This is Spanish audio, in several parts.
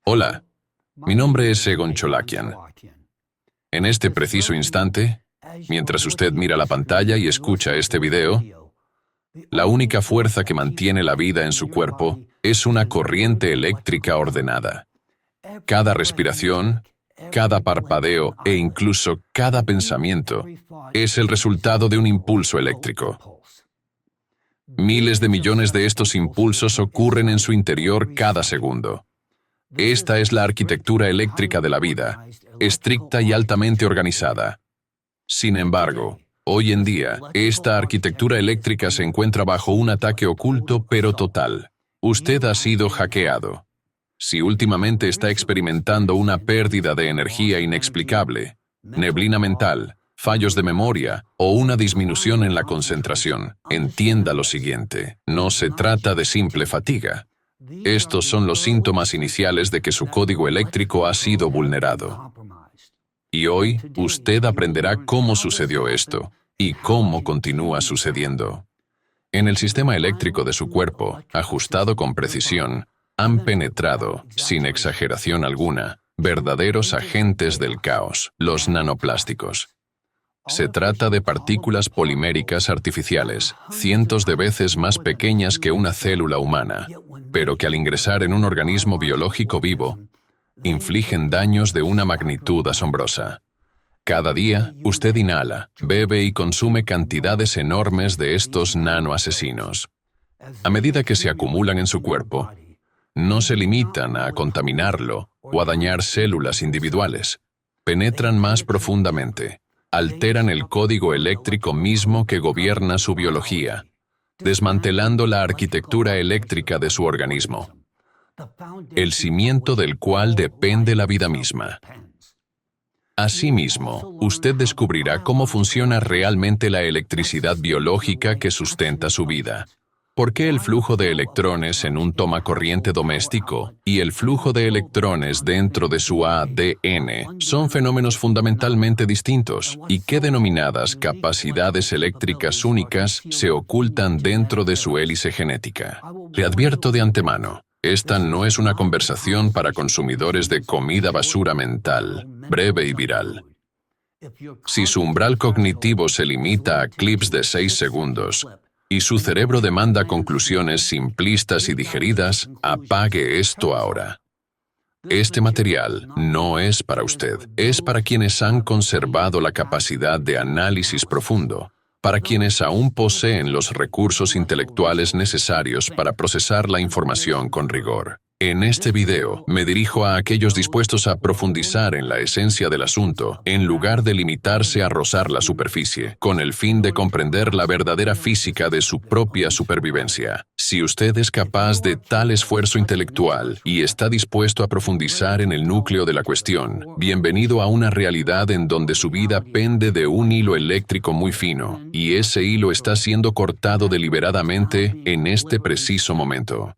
Hola, mi nombre es Egon Cholakian. En este preciso instante, mientras usted mira la pantalla y escucha este video, la única fuerza que mantiene la vida en su cuerpo es una corriente eléctrica ordenada. Cada respiración, cada parpadeo e incluso cada pensamiento es el resultado de un impulso eléctrico. Miles de millones de estos impulsos ocurren en su interior cada segundo. Esta es la arquitectura eléctrica de la vida, estricta y altamente organizada. Sin embargo, hoy en día, esta arquitectura eléctrica se encuentra bajo un ataque oculto pero total. Usted ha sido hackeado. Si últimamente está experimentando una pérdida de energía inexplicable, neblina mental, fallos de memoria o una disminución en la concentración, entienda lo siguiente: no se trata de simple fatiga. Estos son los síntomas iniciales de que su código eléctrico ha sido vulnerado. Y hoy, usted aprenderá cómo sucedió esto y cómo continúa sucediendo. En el sistema eléctrico de su cuerpo, ajustado con precisión, han penetrado, sin exageración alguna, verdaderos agentes del caos, los nanoplásticos. Se trata de partículas poliméricas artificiales, cientos de veces más pequeñas que una célula humana, pero que al ingresar en un organismo biológico vivo, infligen daños de una magnitud asombrosa. Cada día, usted inhala, bebe y consume cantidades enormes de estos nanoasesinos. A medida que se acumulan en su cuerpo, no se limitan a contaminarlo o a dañar células individuales. Penetran más profundamente. Alteran el código eléctrico mismo que gobierna su biología, desmantelando la arquitectura eléctrica de su organismo, el cimiento del cual depende la vida misma. Asimismo, usted descubrirá cómo funciona realmente la electricidad biológica que sustenta su vida. ¿Por qué el flujo de electrones en un tomacorriente doméstico y el flujo de electrones dentro de su ADN son fenómenos fundamentalmente distintos? ¿Y qué denominadas capacidades eléctricas únicas se ocultan dentro de su hélice genética? Le advierto de antemano, esta no es una conversación para consumidores de comida basura mental, breve y viral. Si su umbral cognitivo se limita a clips de 6 segundos, y su cerebro demanda conclusiones simplistas y digeridas, apague esto ahora. Este material no es para usted, es para quienes han conservado la capacidad de análisis profundo, para quienes aún poseen los recursos intelectuales necesarios para procesar la información con rigor. En este video, me dirijo a aquellos dispuestos a profundizar en la esencia del asunto, en lugar de limitarse a rozar la superficie, con el fin de comprender la verdadera física de su propia supervivencia. Si usted es capaz de tal esfuerzo intelectual y está dispuesto a profundizar en el núcleo de la cuestión, bienvenido a una realidad en donde su vida pende de un hilo eléctrico muy fino, y ese hilo está siendo cortado deliberadamente en este preciso momento.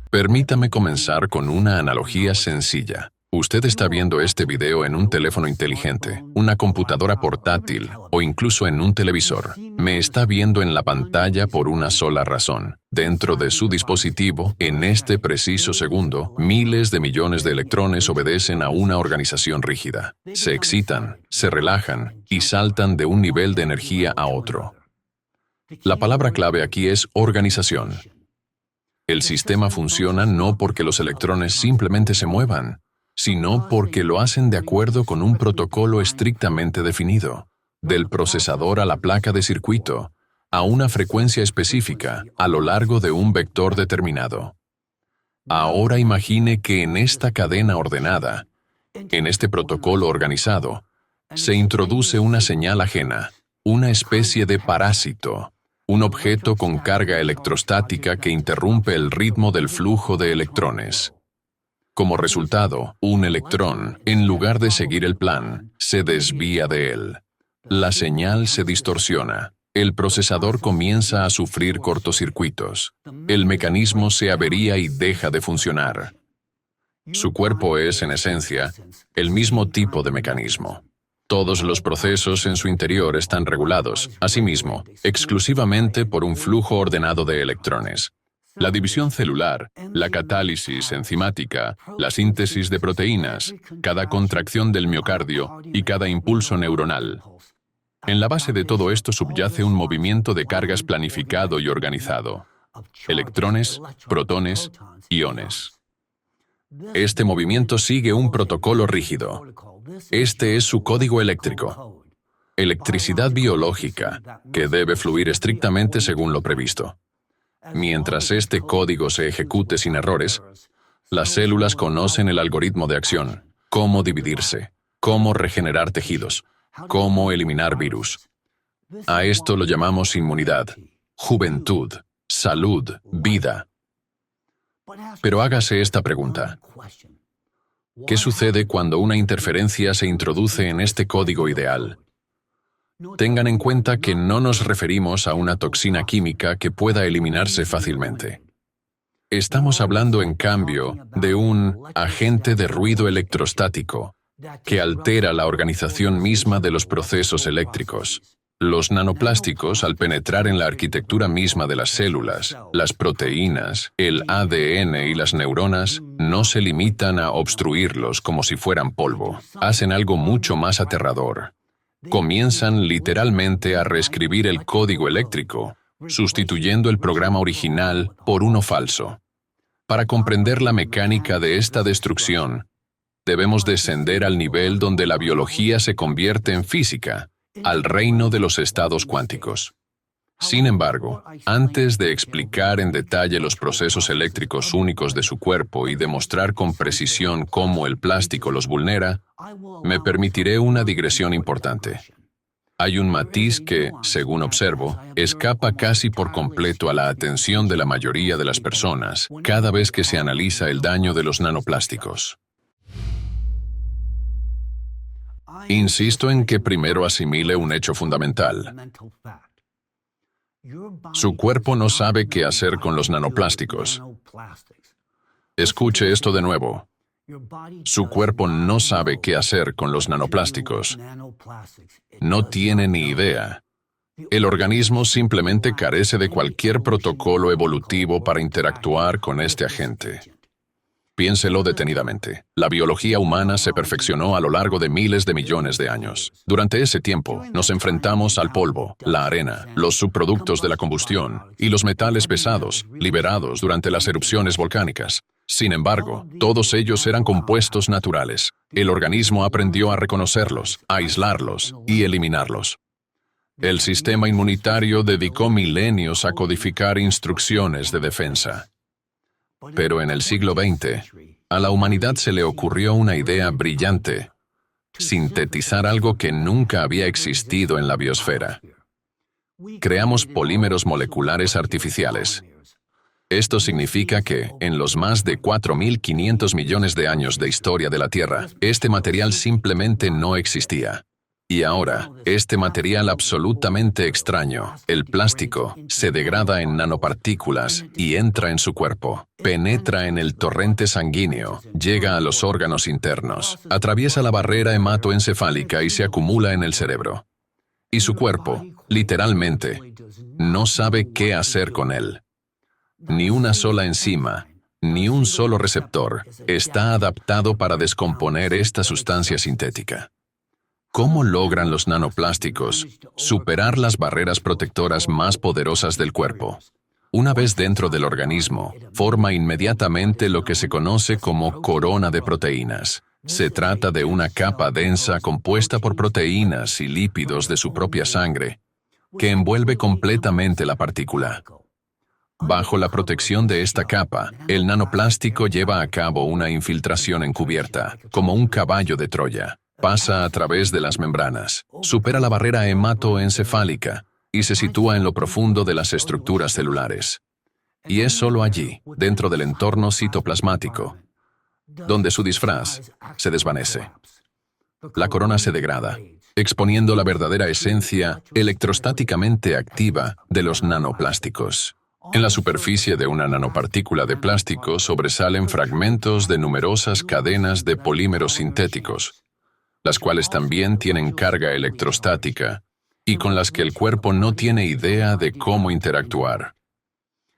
Permítame comenzar con una analogía sencilla. Usted está viendo este video en un teléfono inteligente, una computadora portátil o incluso en un televisor. Me está viendo en la pantalla por una sola razón. Dentro de su dispositivo, en este preciso segundo, miles de millones de electrones obedecen a una organización rígida. Se excitan, se relajan y saltan de un nivel de energía a otro. La palabra clave aquí es organización. El sistema funciona no porque los electrones simplemente se muevan, sino porque lo hacen de acuerdo con un protocolo estrictamente definido, del procesador a la placa de circuito, a una frecuencia específica, a lo largo de un vector determinado. Ahora imagine que en esta cadena ordenada, en este protocolo organizado, se introduce una señal ajena, una especie de parásito, un objeto con carga electrostática que interrumpe el ritmo del flujo de electrones. Como resultado, un electrón, en lugar de seguir el plan, se desvía de él. La señal se distorsiona. El procesador comienza a sufrir cortocircuitos. El mecanismo se avería y deja de funcionar. Su cuerpo es, en esencia, el mismo tipo de mecanismo. Todos los procesos en su interior están regulados, asimismo, exclusivamente por un flujo ordenado de electrones. La división celular, la catálisis enzimática, la síntesis de proteínas, cada contracción del miocardio y cada impulso neuronal. En la base de todo esto subyace un movimiento de cargas planificado y organizado. Electrones, protones, iones. Este movimiento sigue un protocolo rígido. Este es su código eléctrico. Electricidad biológica, que debe fluir estrictamente según lo previsto. Mientras este código se ejecute sin errores, las células conocen el algoritmo de acción, cómo dividirse, cómo regenerar tejidos, cómo eliminar virus. A esto lo llamamos inmunidad, juventud, salud, vida. Pero hágase esta pregunta. ¿Qué sucede cuando una interferencia se introduce en este código ideal? Tengan en cuenta que no nos referimos a una toxina química que pueda eliminarse fácilmente. Estamos hablando, en cambio, de un agente de ruido electrostático que altera la organización misma de los procesos eléctricos. Los nanoplásticos, al penetrar en la arquitectura misma de las células, las proteínas, el ADN y las neuronas, no se limitan a obstruirlos como si fueran polvo. Hacen algo mucho más aterrador. Comienzan literalmente a reescribir el código eléctrico, sustituyendo el programa original por uno falso. Para comprender la mecánica de esta destrucción, debemos descender al nivel donde la biología se convierte en física, al reino de los estados cuánticos. Sin embargo, antes de explicar en detalle los procesos eléctricos únicos de su cuerpo y demostrar con precisión cómo el plástico los vulnera, me permitiré una digresión importante. Hay un matiz que, según observo, escapa casi por completo a la atención de la mayoría de las personas cada vez que se analiza el daño de los nanoplásticos. Insisto en que primero asimile un hecho fundamental. Su cuerpo no sabe qué hacer con los nanoplásticos. Escuche esto de nuevo. Su cuerpo no sabe qué hacer con los nanoplásticos. No tiene ni idea. El organismo simplemente carece de cualquier protocolo evolutivo para interactuar con este agente. Piénselo detenidamente. La biología humana se perfeccionó a lo largo de miles de millones de años. Durante ese tiempo, nos enfrentamos al polvo, la arena, los subproductos de la combustión y los metales pesados, liberados durante las erupciones volcánicas. Sin embargo, todos ellos eran compuestos naturales. El organismo aprendió a reconocerlos, a aislarlos y eliminarlos. El sistema inmunitario dedicó milenios a codificar instrucciones de defensa. Pero en el siglo XX, a la humanidad se le ocurrió una idea brillante: sintetizar algo que nunca había existido en la biosfera. Creamos polímeros moleculares artificiales. Esto significa que, en los más de 4.500 millones de años de historia de la Tierra, este material simplemente no existía. Y ahora, este material absolutamente extraño, el plástico, se degrada en nanopartículas y entra en su cuerpo. Penetra en el torrente sanguíneo, llega a los órganos internos, atraviesa la barrera hematoencefálica y se acumula en el cerebro. Y su cuerpo, literalmente, no sabe qué hacer con él. Ni una sola enzima, ni un solo receptor está adaptado para descomponer esta sustancia sintética. ¿Cómo logran los nanoplásticos superar las barreras protectoras más poderosas del cuerpo? Una vez dentro del organismo, forma inmediatamente lo que se conoce como corona de proteínas. Se trata de una capa densa compuesta por proteínas y lípidos de su propia sangre, que envuelve completamente la partícula. Bajo la protección de esta capa, el nanoplástico lleva a cabo una infiltración encubierta, como un caballo de Troya. Pasa a través de las membranas, supera la barrera hematoencefálica y se sitúa en lo profundo de las estructuras celulares. Y es solo allí, dentro del entorno citoplasmático, donde su disfraz se desvanece. La corona se degrada, exponiendo la verdadera esencia electrostáticamente activa de los nanoplásticos. En la superficie de una nanopartícula de plástico sobresalen fragmentos de numerosas cadenas de polímeros sintéticos, las cuales también tienen carga electrostática y con las que el cuerpo no tiene idea de cómo interactuar.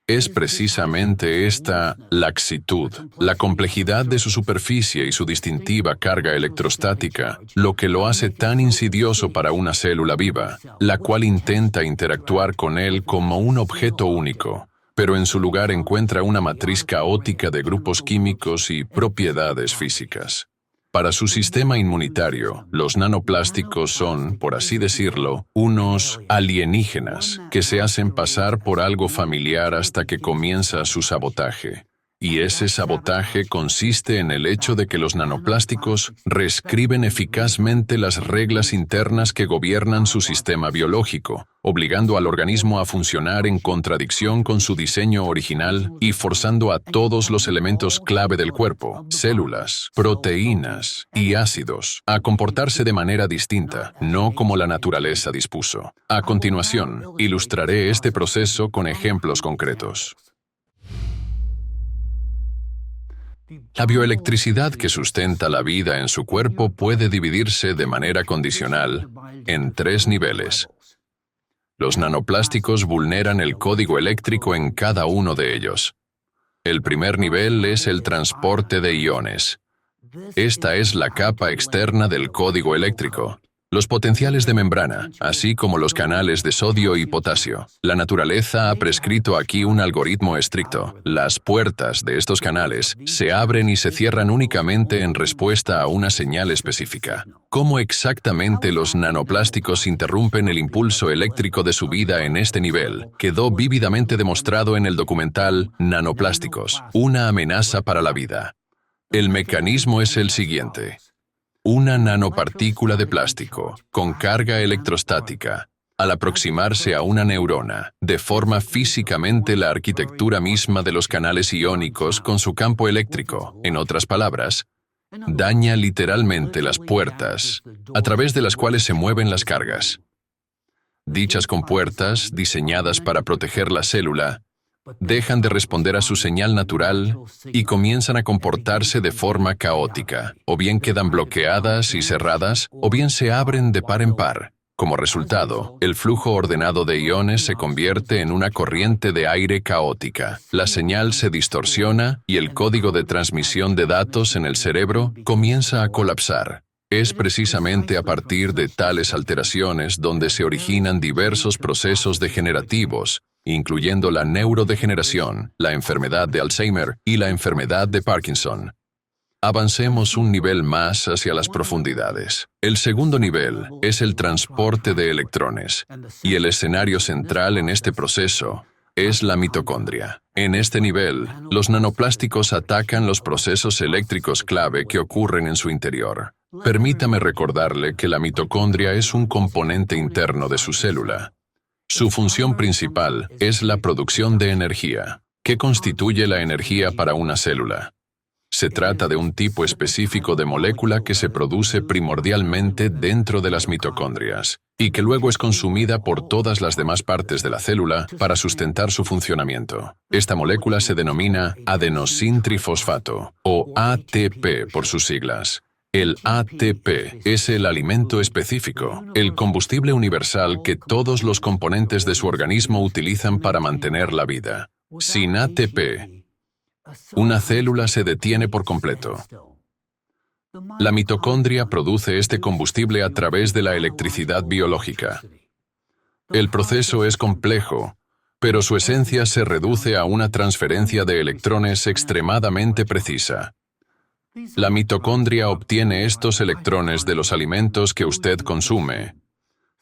Es precisamente esta laxitud, la complejidad de su superficie y su distintiva carga electrostática, lo que lo hace tan insidioso para una célula viva, la cual intenta interactuar con él como un objeto único, pero en su lugar encuentra una matriz caótica de grupos químicos y propiedades físicas. Para su sistema inmunitario, los nanoplásticos son, por así decirlo, unos alienígenas que se hacen pasar por algo familiar hasta que comienza su sabotaje. Y ese sabotaje consiste en el hecho de que los nanoplásticos reescriben eficazmente las reglas internas que gobiernan su sistema biológico, obligando al organismo a funcionar en contradicción con su diseño original y forzando a todos los elementos clave del cuerpo, células, proteínas y ácidos, a comportarse de manera distinta, no como la naturaleza dispuso. A continuación, ilustraré este proceso con ejemplos concretos. La bioelectricidad que sustenta la vida en su cuerpo puede dividirse de manera condicional en 3 niveles. Los nanoplásticos vulneran el código eléctrico en cada uno de ellos. El primer nivel es el transporte de iones. Esta es la capa externa del código eléctrico. Los potenciales de membrana, así como los canales de sodio y potasio. La naturaleza ha prescrito aquí un algoritmo estricto. Las puertas de estos canales se abren y se cierran únicamente en respuesta a una señal específica. ¿Cómo exactamente los nanoplásticos interrumpen el impulso eléctrico de su vida en este nivel? Quedó vívidamente demostrado en el documental Nanoplásticos, una amenaza para la vida. El mecanismo es el siguiente. Una nanopartícula de plástico, con carga electrostática, al aproximarse a una neurona, deforma físicamente la arquitectura misma de los canales iónicos con su campo eléctrico. En otras palabras, daña literalmente las puertas, a través de las cuales se mueven las cargas. Dichas compuertas, diseñadas para proteger la célula, dejan de responder a su señal natural y comienzan a comportarse de forma caótica, o bien quedan bloqueadas y cerradas, o bien se abren de par en par. Como resultado, el flujo ordenado de iones se convierte en una corriente de aire caótica. La señal se distorsiona y el código de transmisión de datos en el cerebro comienza a colapsar. Es precisamente a partir de tales alteraciones donde se originan diversos procesos degenerativos, incluyendo la neurodegeneración, la enfermedad de Alzheimer y la enfermedad de Parkinson. Avancemos un nivel más hacia las profundidades. El segundo nivel es el transporte de electrones, y el escenario central en este proceso es la mitocondria. En este nivel, los nanoplásticos atacan los procesos eléctricos clave que ocurren en su interior. Permítame recordarle que la mitocondria es un componente interno de su célula. Su función principal es la producción de energía. ¿Qué constituye la energía para una célula? Se trata de un tipo específico de molécula que se produce primordialmente dentro de las mitocondrias y que luego es consumida por todas las demás partes de la célula para sustentar su funcionamiento. Esta molécula se denomina adenosintrifosfato, o ATP por sus siglas. El ATP es el alimento específico, el combustible universal que todos los componentes de su organismo utilizan para mantener la vida. Sin ATP, una célula se detiene por completo. La mitocondria produce este combustible a través de la electricidad biológica. El proceso es complejo, pero su esencia se reduce a una transferencia de electrones extremadamente precisa. La mitocondria obtiene estos electrones de los alimentos que usted consume,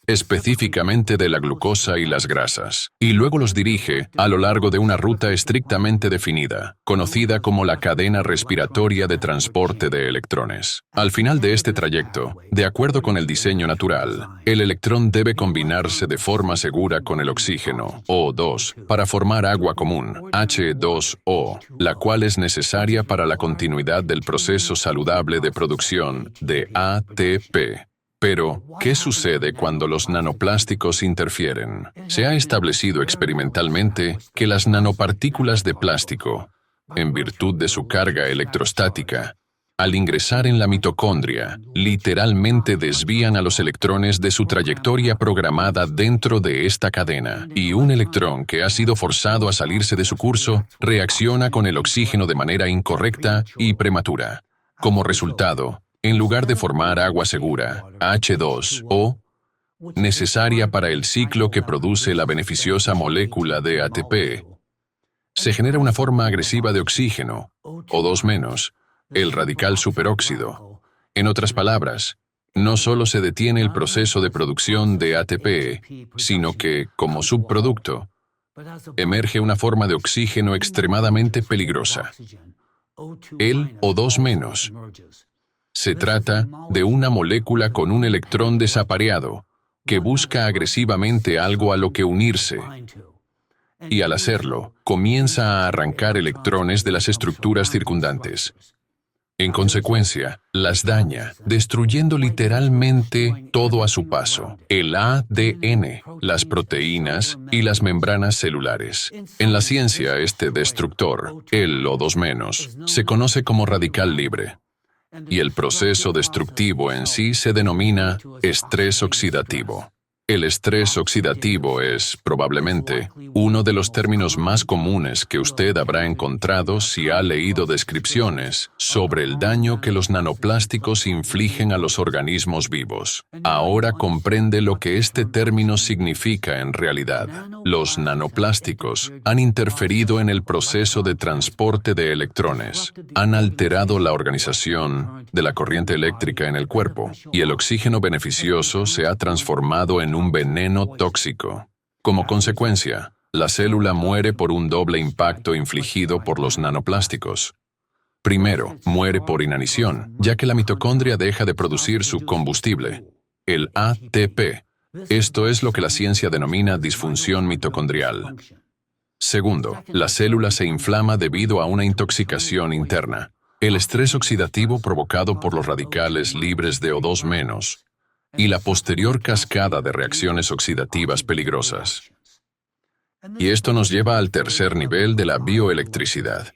específicamente de la glucosa y las grasas, y luego los dirige a lo largo de una ruta estrictamente definida, conocida como la cadena respiratoria de transporte de electrones. Al final de este trayecto, de acuerdo con el diseño natural, el electrón debe combinarse de forma segura con el oxígeno, O2, para formar agua común, H2O, la cual es necesaria para la continuidad del proceso saludable de producción de ATP. Pero, ¿qué sucede cuando los nanoplásticos interfieren? Se ha establecido experimentalmente que las nanopartículas de plástico, en virtud de su carga electrostática, Al ingresar en la mitocondria, literalmente desvían a los electrones de su trayectoria programada dentro de esta cadena, y un electrón que ha sido forzado a salirse de su curso reacciona con el oxígeno de manera incorrecta y prematura. Como resultado, en lugar de formar agua segura, H2O, necesaria para el ciclo que produce la beneficiosa molécula de ATP, se genera una forma agresiva de oxígeno, O2-, el radical superóxido. En otras palabras, no solo se detiene el proceso de producción de ATP, sino que, como subproducto, emerge una forma de oxígeno extremadamente peligrosa, el O2-. Se trata de una molécula con un electrón desapareado, que busca agresivamente algo a lo que unirse, y al hacerlo, comienza a arrancar electrones de las estructuras circundantes. En consecuencia, las daña, destruyendo literalmente todo a su paso: el ADN, las proteínas y las membranas celulares. En la ciencia, este destructor, el O2-, se conoce como radical libre, y el proceso destructivo en sí se denomina estrés oxidativo. El estrés oxidativo es, probablemente, uno de los términos más comunes que usted habrá encontrado si ha leído descripciones sobre el daño que los nanoplásticos infligen a los organismos vivos. Ahora comprende lo que este término significa en realidad. Los nanoplásticos han interferido en el proceso de transporte de electrones, han alterado la organización de la corriente eléctrica en el cuerpo, y el oxígeno beneficioso se ha transformado en un veneno tóxico. Como consecuencia, la célula muere por un doble impacto infligido por los nanoplásticos. Primero, muere por inanición, ya que la mitocondria deja de producir su combustible, el ATP. Esto es lo que la ciencia denomina disfunción mitocondrial. Segundo, la célula se inflama debido a una intoxicación interna, el estrés oxidativo provocado por los radicales libres de O2-, y la posterior cascada de reacciones oxidativas peligrosas. Y esto nos lleva al tercer nivel de la bioelectricidad.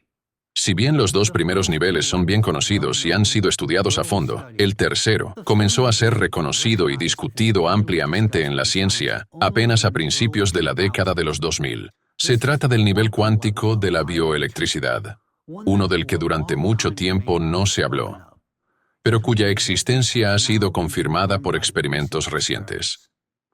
Si bien los dos primeros niveles son bien conocidos y han sido estudiados a fondo, el tercero comenzó a ser reconocido y discutido ampliamente en la ciencia apenas a principios de la década de los 2000. Se trata del nivel cuántico de la bioelectricidad, uno del que durante mucho tiempo no se habló, pero cuya existencia ha sido confirmada por experimentos recientes.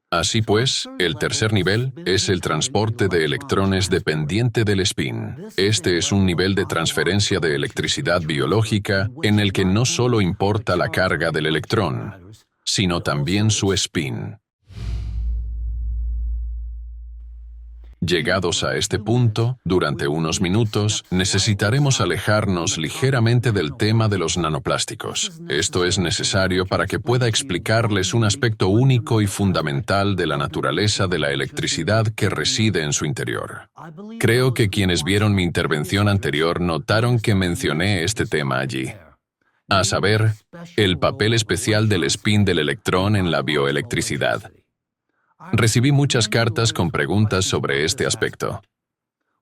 Así pues, el tercer nivel es el transporte de electrones dependiente del spin. Este es un nivel de transferencia de electricidad biológica en el que no solo importa la carga del electrón, sino también su spin. Llegados a este punto, durante unos minutos, necesitaremos alejarnos ligeramente del tema de los nanoplásticos. Esto es necesario para que pueda explicarles un aspecto único y fundamental de la naturaleza de la electricidad que reside en su interior. Creo que quienes vieron mi intervención anterior notaron que mencioné este tema allí, a saber, el papel especial del spin del electrón en la bioelectricidad. Recibí muchas cartas con preguntas sobre este aspecto.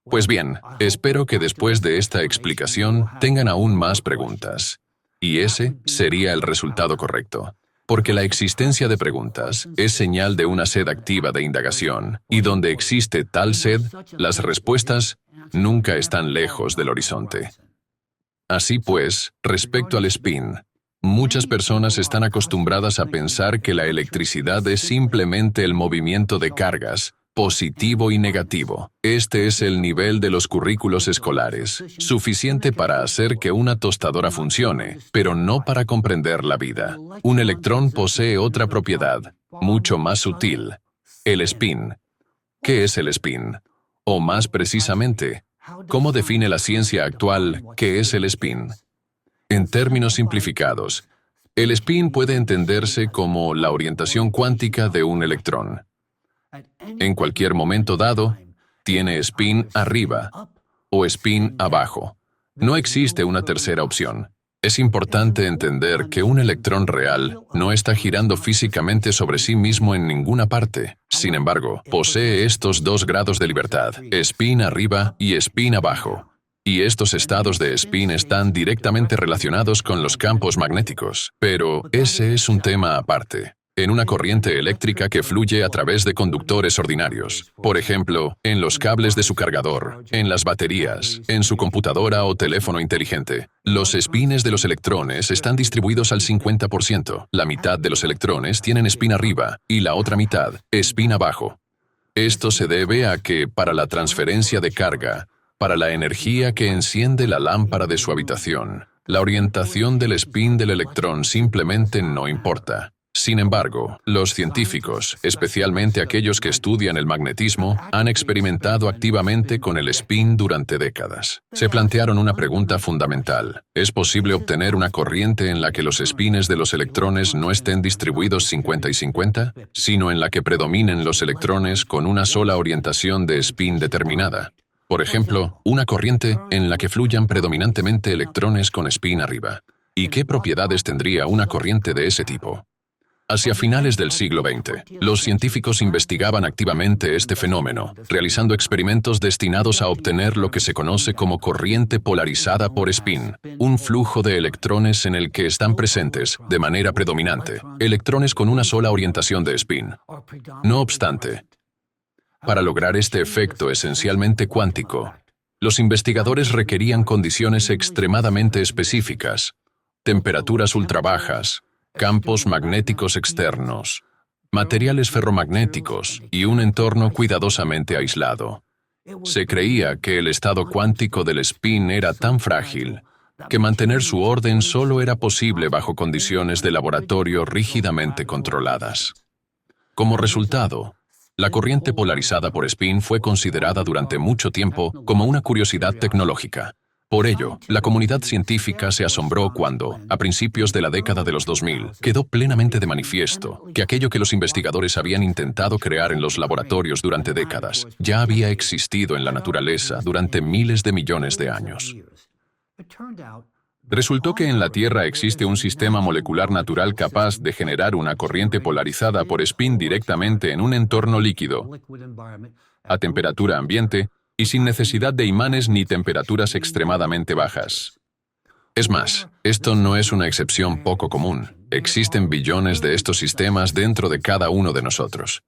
Pues bien, espero que después de esta explicación tengan aún más preguntas. Y ese sería el resultado correcto. Porque la existencia de preguntas es señal de una sed activa de indagación, y donde existe tal sed, las respuestas nunca están lejos del horizonte. Así pues, respecto al spin, muchas personas están acostumbradas a pensar que la electricidad es simplemente el movimiento de cargas, positivo y negativo. Este es el nivel de los currículos escolares, suficiente para hacer que una tostadora funcione, pero no para comprender la vida. Un electrón posee otra propiedad, mucho más sutil, el spin. ¿Qué es el spin? O más precisamente, ¿cómo define la ciencia actual qué es el spin? En términos simplificados, el spin puede entenderse como la orientación cuántica de un electrón. En cualquier momento dado, tiene spin arriba o spin abajo. No existe una tercera opción. Es importante entender que un electrón real no está girando físicamente sobre sí mismo en ninguna parte. Sin embargo, posee estos dos grados de libertad, spin arriba y spin abajo. Y estos estados de spin están directamente relacionados con los campos magnéticos. Pero ese es un tema aparte. En una corriente eléctrica que fluye a través de conductores ordinarios. Por ejemplo, en los cables de su cargador, en las baterías, en su computadora o teléfono inteligente. Los espines de los electrones están distribuidos al 50%. La mitad de los electrones tienen spin arriba y la otra mitad, spin abajo. Esto se debe a que, para la transferencia de carga, para la energía que enciende la lámpara de su habitación, la orientación del spin del electrón simplemente no importa. Sin embargo, los científicos, especialmente aquellos que estudian el magnetismo, han experimentado activamente con el spin durante décadas. Se plantearon una pregunta fundamental. ¿Es posible obtener una corriente en la que los espines de los electrones no estén distribuidos 50 y 50, sino en la que predominen los electrones con una sola orientación de spin determinada? Por ejemplo, una corriente en la que fluyan predominantemente electrones con spin arriba. ¿Y qué propiedades tendría una corriente de ese tipo? Hacia finales del siglo XX, los científicos investigaban activamente este fenómeno, realizando experimentos destinados a obtener lo que se conoce como corriente polarizada por spin, un flujo de electrones en el que están presentes, de manera predominante, electrones con una sola orientación de spin. No obstante, para lograr este efecto esencialmente cuántico, los investigadores requerían condiciones extremadamente específicas, temperaturas ultrabajas, campos magnéticos externos, materiales ferromagnéticos y un entorno cuidadosamente aislado. Se creía que el estado cuántico del spin era tan frágil que mantener su orden solo era posible bajo condiciones de laboratorio rígidamente controladas. Como resultado, la corriente polarizada por spin fue considerada durante mucho tiempo como una curiosidad tecnológica. Por ello, la comunidad científica se asombró cuando, a principios de la década de los 2000, quedó plenamente de manifiesto que aquello que los investigadores habían intentado crear en los laboratorios durante décadas ya había existido en la naturaleza durante miles de millones de años. Resultó que en la Tierra existe un sistema molecular natural capaz de generar una corriente polarizada por spin directamente en un entorno líquido, a temperatura ambiente, y sin necesidad de imanes ni temperaturas extremadamente bajas. Es más, esto no es una excepción poco común. Existen billones de estos sistemas dentro de cada uno de nosotros.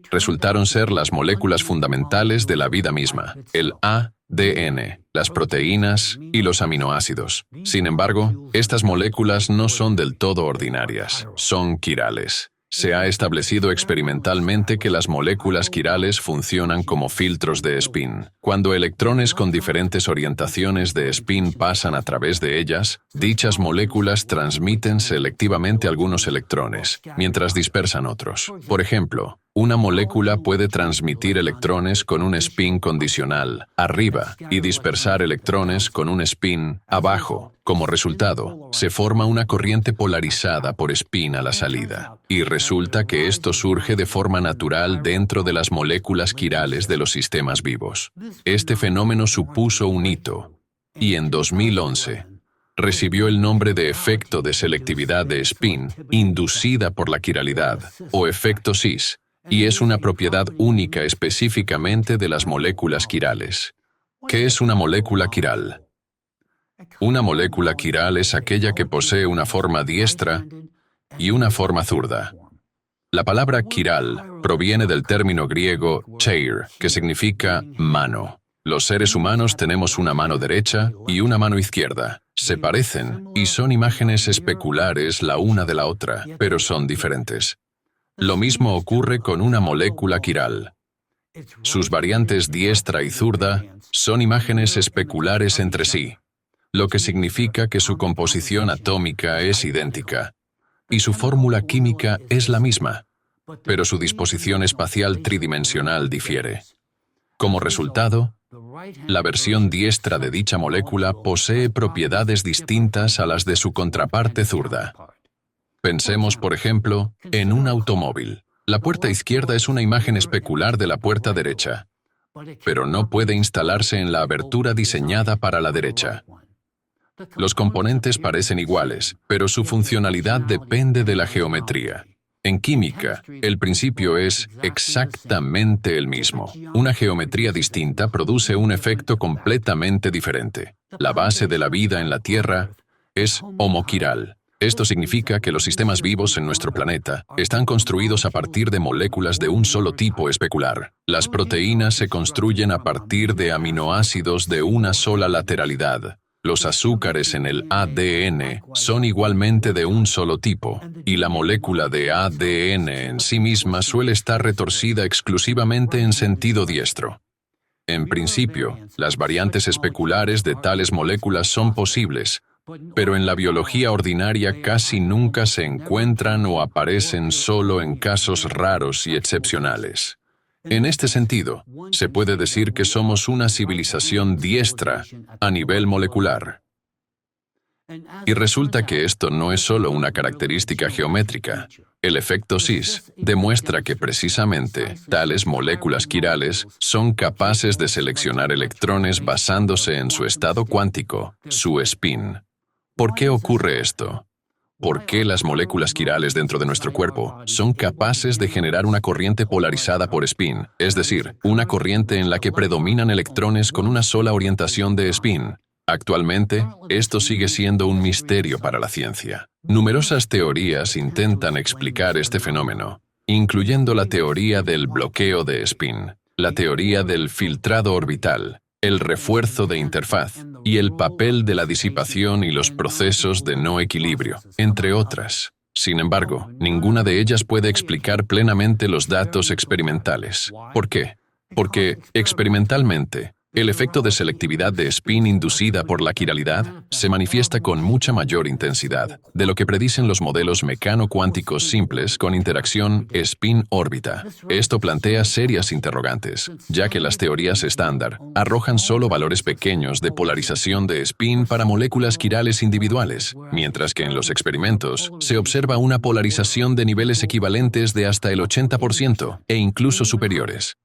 Resultaron ser las moléculas fundamentales de la vida misma, el ADN, las proteínas y los aminoácidos. Sin embargo, estas moléculas no son del todo ordinarias, son quirales. Se ha establecido experimentalmente que las moléculas quirales funcionan como filtros de spin. Cuando electrones con diferentes orientaciones de spin pasan a través de ellas, dichas moléculas transmiten selectivamente algunos electrones, mientras dispersan otros. Por ejemplo, una molécula puede transmitir electrones con un spin condicional, arriba, y dispersar electrones con un spin, abajo. Como resultado, se forma una corriente polarizada por spin a la salida. Y resulta que esto surge de forma natural dentro de las moléculas quirales de los sistemas vivos. Este fenómeno supuso un hito, y en 2011, recibió el nombre de efecto de selectividad de spin inducida por la quiralidad, o efecto cis, y es una propiedad única específicamente de las moléculas quirales. ¿Qué es una molécula quiral? Una molécula quiral es aquella que posee una forma diestra y una forma zurda. La palabra quiral proviene del término griego chair, que significa mano. Los seres humanos tenemos una mano derecha y una mano izquierda. Se parecen y son imágenes especulares la una de la otra, pero son diferentes. Lo mismo ocurre con una molécula quiral. Sus variantes diestra y zurda son imágenes especulares entre sí, lo que significa que su composición atómica es idéntica y su fórmula química es la misma, pero su disposición espacial tridimensional difiere. Como resultado, la versión diestra de dicha molécula posee propiedades distintas a las de su contraparte zurda. Pensemos, por ejemplo, en un automóvil. La puerta izquierda es una imagen especular de la puerta derecha, pero no puede instalarse en la abertura diseñada para la derecha. Los componentes parecen iguales, pero su funcionalidad depende de la geometría. En química, el principio es exactamente el mismo. Una geometría distinta produce un efecto completamente diferente. La base de la vida en la Tierra es homoquiral. Esto significa que los sistemas vivos en nuestro planeta están construidos a partir de moléculas de un solo tipo especular. Las proteínas se construyen a partir de aminoácidos de una sola lateralidad. Los azúcares en el ADN son igualmente de un solo tipo, y la molécula de ADN en sí misma suele estar retorcida exclusivamente en sentido diestro. En principio, las variantes especulares de tales moléculas son posibles, pero en la biología ordinaria casi nunca se encuentran o aparecen solo en casos raros y excepcionales. En este sentido, se puede decir que somos una civilización diestra a nivel molecular. Y resulta que esto no es solo una característica geométrica. El efecto cis demuestra que precisamente tales moléculas quirales son capaces de seleccionar electrones basándose en su estado cuántico, su spin. ¿Por qué ocurre esto? ¿Por qué las moléculas quirales dentro de nuestro cuerpo son capaces de generar una corriente polarizada por spin, es decir, una corriente en la que predominan electrones con una sola orientación de spin? Actualmente, esto sigue siendo un misterio para la ciencia. Numerosas teorías intentan explicar este fenómeno, incluyendo la teoría del bloqueo de spin, la teoría del filtrado orbital, el refuerzo de interfaz y el papel de la disipación y los procesos de no equilibrio, entre otras. Sin embargo, ninguna de ellas puede explicar plenamente los datos experimentales. ¿Por qué? Porque, experimentalmente, el efecto de selectividad de spin inducida por la quiralidad se manifiesta con mucha mayor intensidad de lo que predicen los modelos mecano-cuánticos simples con interacción spin-órbita. Esto plantea serias interrogantes, ya que las teorías estándar arrojan solo valores pequeños de polarización de spin para moléculas quirales individuales, mientras que en los experimentos se observa una polarización de niveles equivalentes de hasta el 80% e incluso superiores.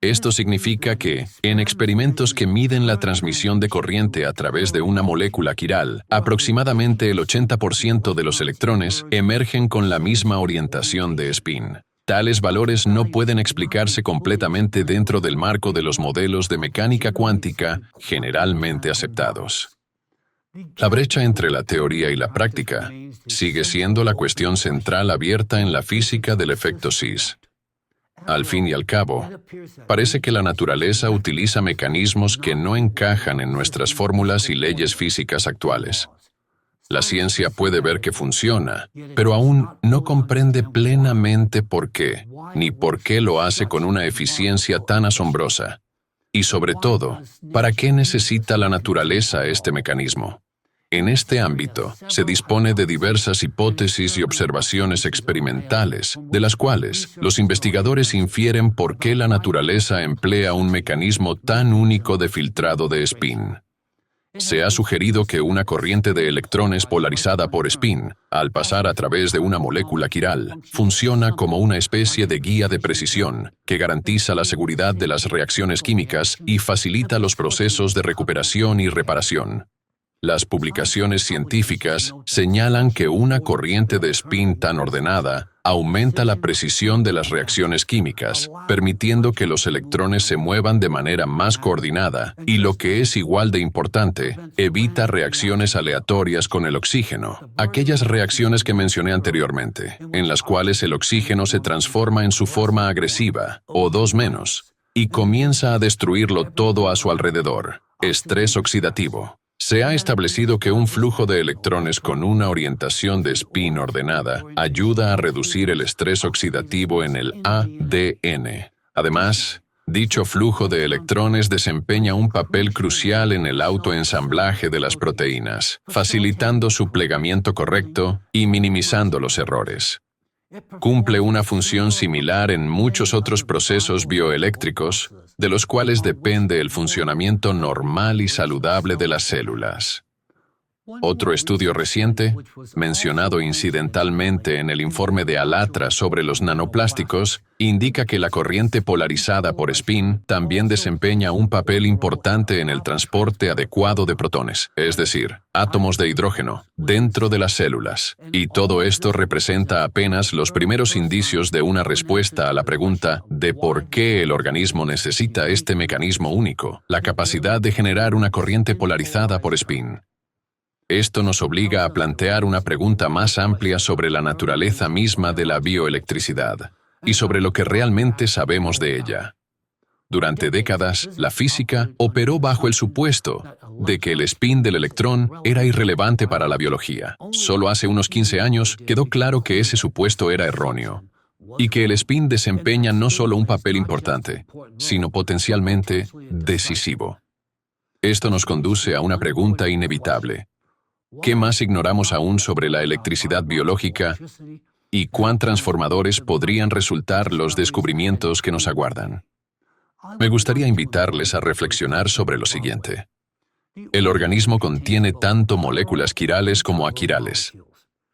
Esto significa que, en experimentos que miden la transmisión de corriente a través de una molécula quiral, aproximadamente el 80% de los electrones emergen con la misma orientación de spin. Tales valores no pueden explicarse completamente dentro del marco de los modelos de mecánica cuántica generalmente aceptados. La brecha entre la teoría y la práctica sigue siendo la cuestión central abierta en la física del efecto cis. Al fin y al cabo, parece que la naturaleza utiliza mecanismos que no encajan en nuestras fórmulas y leyes físicas actuales. La ciencia puede ver que funciona, pero aún no comprende plenamente por qué, ni por qué lo hace con una eficiencia tan asombrosa. Y sobre todo, ¿para qué necesita la naturaleza este mecanismo? En este ámbito, se dispone de diversas hipótesis y observaciones experimentales, de las cuales los investigadores infieren por qué la naturaleza emplea un mecanismo tan único de filtrado de spin. Se ha sugerido que una corriente de electrones polarizada por spin, al pasar a través de una molécula quiral, funciona como una especie de guía de precisión que garantiza la seguridad de las reacciones químicas y facilita los procesos de recuperación y reparación. Las publicaciones científicas señalan que una corriente de spin tan ordenada aumenta la precisión de las reacciones químicas, permitiendo que los electrones se muevan de manera más coordinada y, lo que es igual de importante, evita reacciones aleatorias con el oxígeno, aquellas reacciones que mencioné anteriormente, en las cuales el oxígeno se transforma en su forma agresiva, O2-, y comienza a destruirlo todo a su alrededor, estrés oxidativo. Se ha establecido que un flujo de electrones con una orientación de spin ordenada ayuda a reducir el estrés oxidativo en el ADN. Además, dicho flujo de electrones desempeña un papel crucial en el autoensamblaje de las proteínas, facilitando su plegamiento correcto y minimizando los errores. Cumple una función similar en muchos otros procesos bioeléctricos, de los cuales depende el funcionamiento normal y saludable de las células. Otro estudio reciente, mencionado incidentalmente en el informe de Alatra sobre los nanoplásticos, indica que la corriente polarizada por spin también desempeña un papel importante en el transporte adecuado de protones, es decir, átomos de hidrógeno, dentro de las células. Y todo esto representa apenas los primeros indicios de una respuesta a la pregunta de por qué el organismo necesita este mecanismo único, la capacidad de generar una corriente polarizada por spin. Esto nos obliga a plantear una pregunta más amplia sobre la naturaleza misma de la bioelectricidad y sobre lo que realmente sabemos de ella. Durante décadas, la física operó bajo el supuesto de que el spin del electrón era irrelevante para la biología. Solo hace unos 15 años quedó claro que ese supuesto era erróneo y que el spin desempeña no solo un papel importante, sino potencialmente decisivo. Esto nos conduce a una pregunta inevitable. ¿Qué más ignoramos aún sobre la electricidad biológica y cuán transformadores podrían resultar los descubrimientos que nos aguardan? Me gustaría invitarles a reflexionar sobre lo siguiente. El organismo contiene tanto moléculas quirales como aquirales.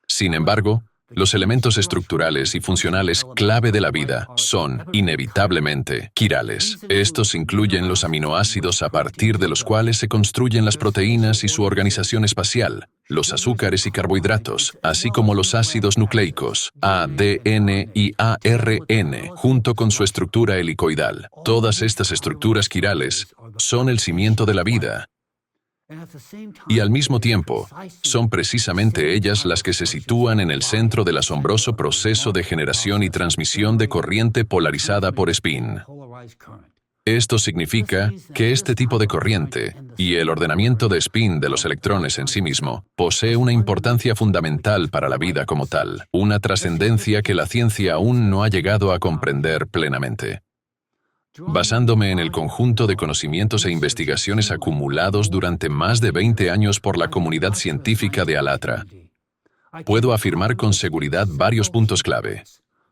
Sin embargo, los elementos estructurales y funcionales clave de la vida son, inevitablemente, quirales. Estos incluyen los aminoácidos a partir de los cuales se construyen las proteínas y su organización espacial, los azúcares y carbohidratos, así como los ácidos nucleicos, ADN y ARN, junto con su estructura helicoidal. Todas estas estructuras quirales son el cimiento de la vida. Y al mismo tiempo, son precisamente ellas las que se sitúan en el centro del asombroso proceso de generación y transmisión de corriente polarizada por spin. Esto significa que este tipo de corriente, y el ordenamiento de spin de los electrones en sí mismo, posee una importancia fundamental para la vida como tal, una trascendencia que la ciencia aún no ha llegado a comprender plenamente. Basándome en el conjunto de conocimientos e investigaciones acumulados durante más de 20 años por la comunidad científica de Alatra, puedo afirmar con seguridad varios puntos clave.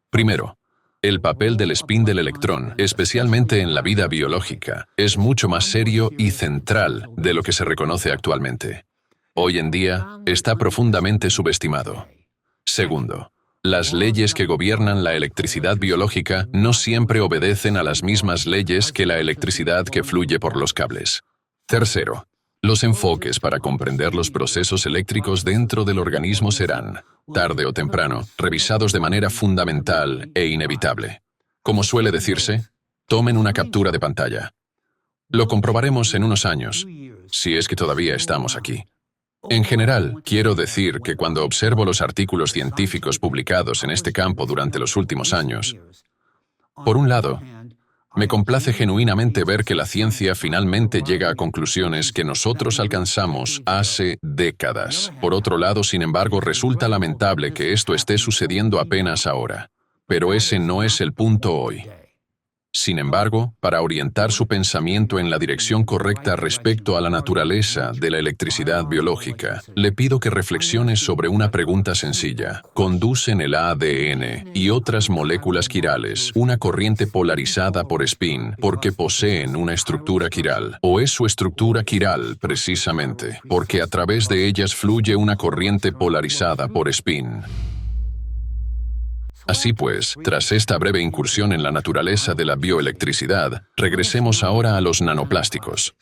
Primero, el papel del spin del electrón, especialmente en la vida biológica, es mucho más serio y central de lo que se reconoce actualmente. Hoy en día, está profundamente subestimado. Segundo, las leyes que gobiernan la electricidad biológica no siempre obedecen a las mismas leyes que la electricidad que fluye por los cables. Tercero, los enfoques para comprender los procesos eléctricos dentro del organismo serán, tarde o temprano, revisados de manera fundamental e inevitable. Como suele decirse, tomen una captura de pantalla. Lo comprobaremos en unos años, si es que todavía estamos aquí. En general, quiero decir que cuando observo los artículos científicos publicados en este campo durante los últimos años, por un lado, me complace genuinamente ver que la ciencia finalmente llega a conclusiones que nosotros alcanzamos hace décadas. Por otro lado, sin embargo, resulta lamentable que esto esté sucediendo apenas ahora. Pero ese no es el punto hoy. Sin embargo, para orientar su pensamiento en la dirección correcta respecto a la naturaleza de la electricidad biológica, le pido que reflexione sobre una pregunta sencilla. ¿Conducen el ADN y otras moléculas quirales una corriente polarizada por spin porque poseen una estructura quiral? ¿O es su estructura quiral, precisamente, porque a través de ellas fluye una corriente polarizada por spin? Así pues, tras esta breve incursión en la naturaleza de la bioelectricidad, regresemos ahora a los nanoplásticos.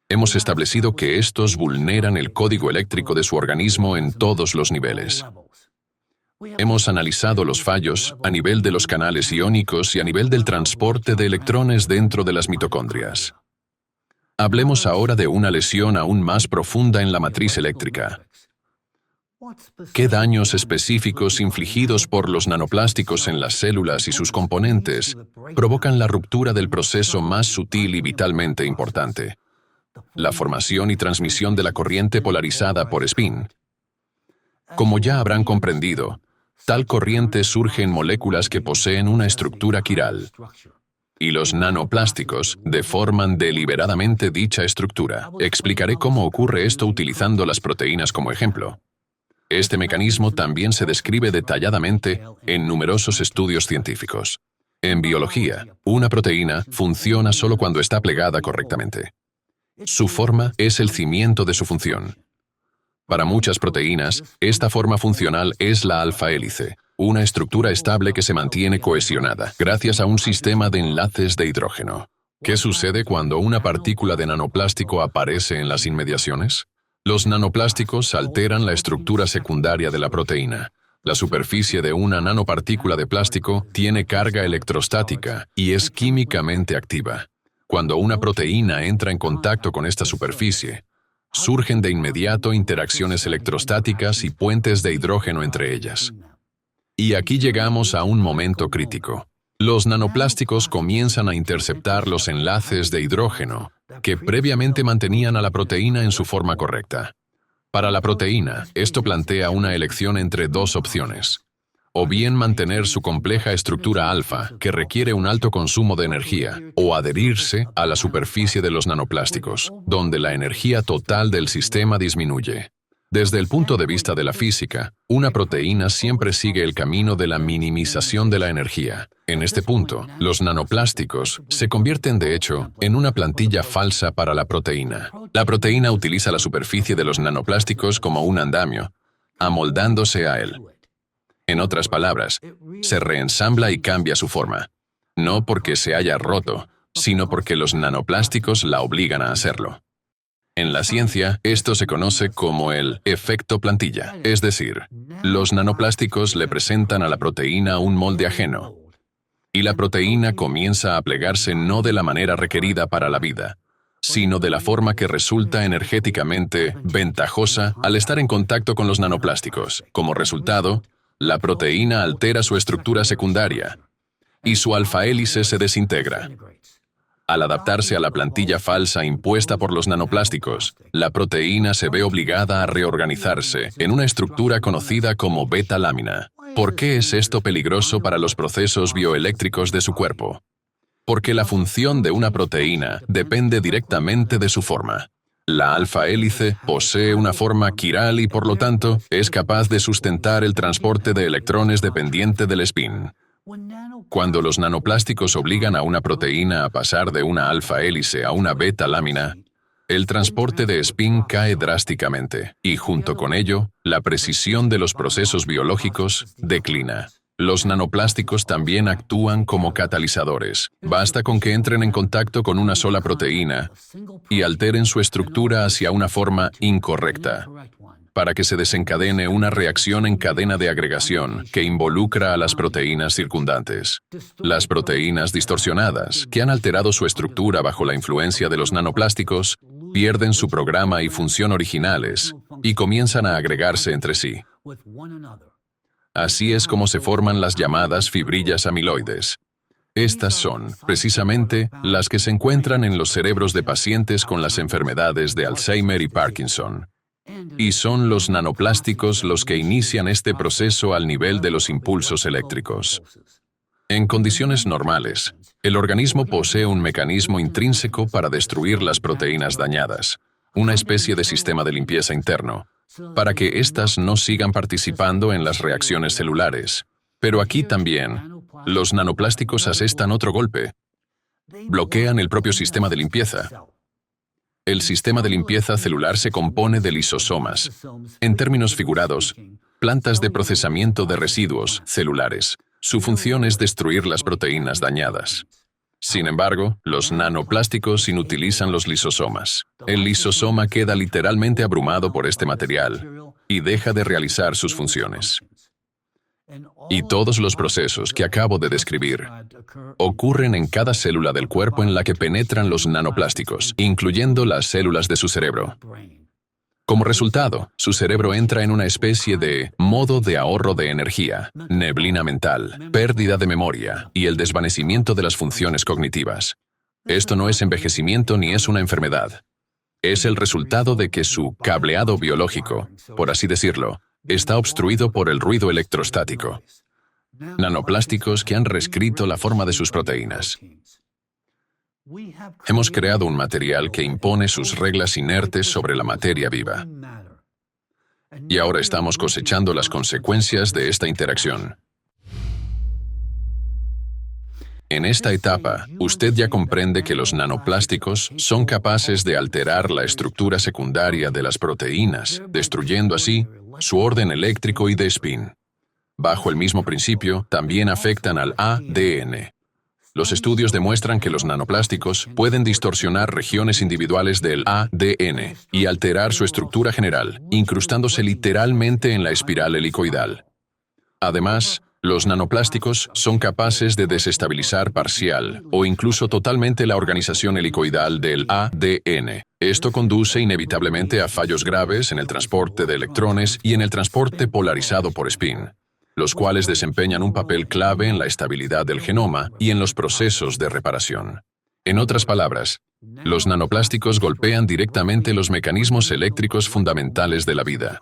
Hemos establecido que estos vulneran el código eléctrico de su organismo en todos los niveles. Hemos analizado los fallos a nivel de los canales iónicos y a nivel del transporte de electrones dentro de las mitocondrias. Hablemos ahora de una lesión aún más profunda en la matriz eléctrica. ¿Qué daños específicos infligidos por los nanoplásticos en las células y sus componentes provocan la ruptura del proceso más sutil y vitalmente importante? La formación y transmisión de la corriente polarizada por spin. Como ya habrán comprendido, tal corriente surge en moléculas que poseen una estructura quiral, y los nanoplásticos deforman deliberadamente dicha estructura. Explicaré cómo ocurre esto utilizando las proteínas como ejemplo. Este mecanismo también se describe detalladamente en numerosos estudios científicos. En biología, una proteína funciona solo cuando está plegada correctamente. Su forma es el cimiento de su función. Para muchas proteínas, esta forma funcional es la alfa-hélice, una estructura estable que se mantiene cohesionada gracias a un sistema de enlaces de hidrógeno. ¿Qué sucede cuando una partícula de nanoplástico aparece en las inmediaciones? Los nanoplásticos alteran la estructura secundaria de la proteína. La superficie de una nanopartícula de plástico tiene carga electrostática y es químicamente activa. Cuando una proteína entra en contacto con esta superficie, surgen de inmediato interacciones electrostáticas y puentes de hidrógeno entre ellas. Y aquí llegamos a un momento crítico. Los nanoplásticos comienzan a interceptar los enlaces de hidrógeno que previamente mantenían a la proteína en su forma correcta. Para la proteína, esto plantea una elección entre dos opciones. O bien mantener su compleja estructura alfa, que requiere un alto consumo de energía, o adherirse a la superficie de los nanoplásticos, donde la energía total del sistema disminuye. Desde el punto de vista de la física, una proteína siempre sigue el camino de la minimización de la energía. En este punto, los nanoplásticos se convierten, de hecho, en una plantilla falsa para la proteína. La proteína utiliza la superficie de los nanoplásticos como un andamio, amoldándose a él. En otras palabras, se reensambla y cambia su forma. No porque se haya roto, sino porque los nanoplásticos la obligan a hacerlo. En la ciencia, esto se conoce como el efecto plantilla, es decir, los nanoplásticos le presentan a la proteína un molde ajeno, y la proteína comienza a plegarse no de la manera requerida para la vida, sino de la forma que resulta energéticamente ventajosa al estar en contacto con los nanoplásticos. Como resultado, la proteína altera su estructura secundaria, y su alfa-hélice se desintegra. Al adaptarse a la plantilla falsa impuesta por los nanoplásticos, la proteína se ve obligada a reorganizarse en una estructura conocida como beta-lámina. ¿Por qué es esto peligroso para los procesos bioeléctricos de su cuerpo? Porque la función de una proteína depende directamente de su forma. La alfa-hélice posee una forma quiral y, por lo tanto, es capaz de sustentar el transporte de electrones dependiente del spin. Cuando los nanoplásticos obligan a una proteína a pasar de una alfa-hélice a una beta-lámina, el transporte de spin cae drásticamente, y junto con ello, la precisión de los procesos biológicos declina. Los nanoplásticos también actúan como catalizadores. Basta con que entren en contacto con una sola proteína y alteren su estructura hacia una forma incorrecta, para que se desencadene una reacción en cadena de agregación que involucra a las proteínas circundantes. Las proteínas distorsionadas, que han alterado su estructura bajo la influencia de los nanoplásticos, pierden su programa y función originales y comienzan a agregarse entre sí. Así es como se forman las llamadas fibrillas amiloides. Estas son, precisamente, las que se encuentran en los cerebros de pacientes con las enfermedades de Alzheimer y Parkinson. Y son los nanoplásticos los que inician este proceso al nivel de los impulsos eléctricos. En condiciones normales, el organismo posee un mecanismo intrínseco para destruir las proteínas dañadas, una especie de sistema de limpieza interno, para que éstas no sigan participando en las reacciones celulares. Pero aquí también, los nanoplásticos asestan otro golpe. Bloquean el propio sistema de limpieza. El sistema de limpieza celular se compone de lisosomas. En términos figurados, plantas de procesamiento de residuos celulares. Su función es destruir las proteínas dañadas. Sin embargo, los nanoplásticos inutilizan los lisosomas. El lisosoma queda literalmente abrumado por este material y deja de realizar sus funciones. Y todos los procesos que acabo de describir ocurren en cada célula del cuerpo en la que penetran los nanoplásticos, incluyendo las células de su cerebro. Como resultado, su cerebro entra en una especie de modo de ahorro de energía, neblina mental, pérdida de memoria y el desvanecimiento de las funciones cognitivas. Esto no es envejecimiento ni es una enfermedad. Es el resultado de que su cableado biológico, por así decirlo, está obstruido por el ruido electrostático. Nanoplásticos que han reescrito la forma de sus proteínas. Hemos creado un material que impone sus reglas inertes sobre la materia viva. Y ahora estamos cosechando las consecuencias de esta interacción. En esta etapa, usted ya comprende que los nanoplásticos son capaces de alterar la estructura secundaria de las proteínas, destruyendo así su orden eléctrico y de spin. Bajo el mismo principio, también afectan al ADN. Los estudios demuestran que los nanoplásticos pueden distorsionar regiones individuales del ADN y alterar su estructura general, incrustándose literalmente en la espiral helicoidal. Además, los nanoplásticos son capaces de desestabilizar parcial o incluso totalmente la organización helicoidal del ADN. Esto conduce inevitablemente a fallos graves en el transporte de electrones y en el transporte polarizado por spin, los cuales desempeñan un papel clave en la estabilidad del genoma y en los procesos de reparación. En otras palabras, los nanoplásticos golpean directamente los mecanismos eléctricos fundamentales de la vida.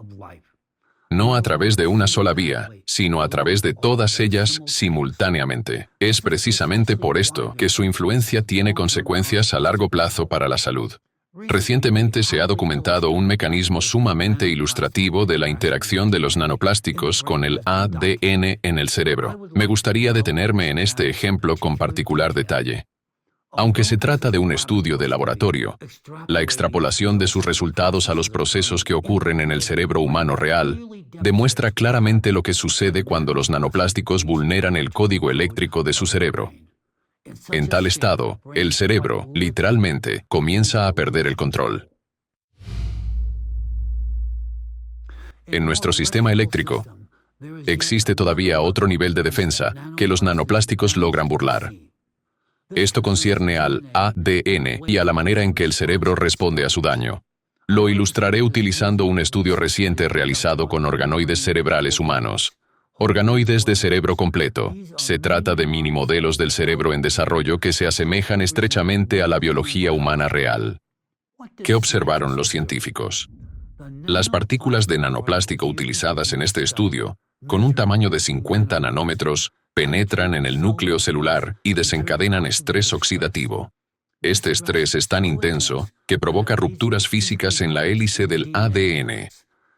No a través de una sola vía, sino a través de todas ellas simultáneamente. Es precisamente por esto que su influencia tiene consecuencias a largo plazo para la salud. Recientemente se ha documentado un mecanismo sumamente ilustrativo de la interacción de los nanoplásticos con el ADN en el cerebro. Me gustaría detenerme en este ejemplo con particular detalle. Aunque se trata de un estudio de laboratorio, la extrapolación de sus resultados a los procesos que ocurren en el cerebro humano real demuestra claramente lo que sucede cuando los nanoplásticos vulneran el código eléctrico de su cerebro. En tal estado, el cerebro, literalmente, comienza a perder el control. En nuestro sistema eléctrico, existe todavía otro nivel de defensa que los nanoplásticos logran burlar. Esto concierne al ADN y a la manera en que el cerebro responde a su daño. Lo ilustraré utilizando un estudio reciente realizado con organoides cerebrales humanos. Organoides de cerebro completo. Se trata de mini modelos del cerebro en desarrollo que se asemejan estrechamente a la biología humana real. ¿Qué observaron los científicos? Las partículas de nanoplástico utilizadas en este estudio, con un tamaño de 50 nanómetros, penetran en el núcleo celular y desencadenan estrés oxidativo. Este estrés es tan intenso que provoca rupturas físicas en la hélice del ADN.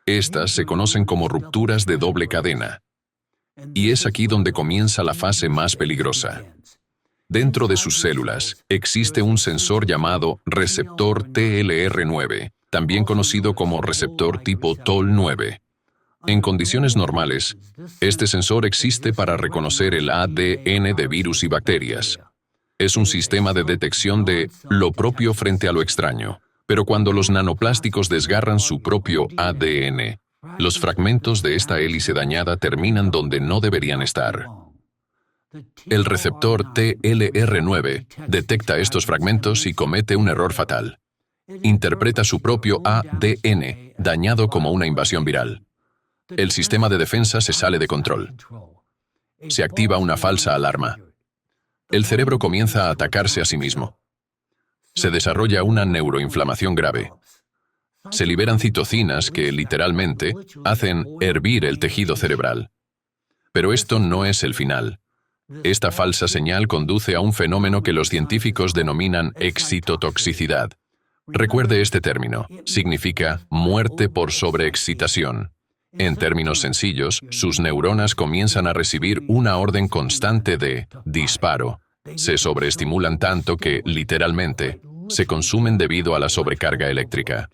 Estas se conocen como rupturas de doble cadena. Y es aquí donde comienza la fase más peligrosa. Dentro de sus células existe un sensor llamado receptor TLR9, también conocido como receptor tipo TOL9. En condiciones normales, este sensor existe para reconocer el ADN de virus y bacterias. Es un sistema de detección de lo propio frente a lo extraño. Pero cuando los nanoplásticos desgarran su propio ADN, los fragmentos de esta hélice dañada terminan donde no deberían estar. El receptor TLR9 detecta estos fragmentos y comete un error fatal. Interpreta su propio ADN dañado como una invasión viral. El sistema de defensa se sale de control. Se activa una falsa alarma. El cerebro comienza a atacarse a sí mismo. Se desarrolla una neuroinflamación grave. Se liberan citocinas que, literalmente, hacen hervir el tejido cerebral. Pero esto no es el final. Esta falsa señal conduce a un fenómeno que los científicos denominan excitotoxicidad. Recuerde este término. Significa muerte por sobreexcitación. En términos sencillos, sus neuronas comienzan a recibir una orden constante de disparo. Se sobreestimulan tanto que, literalmente, se consumen debido a la sobrecarga eléctrica.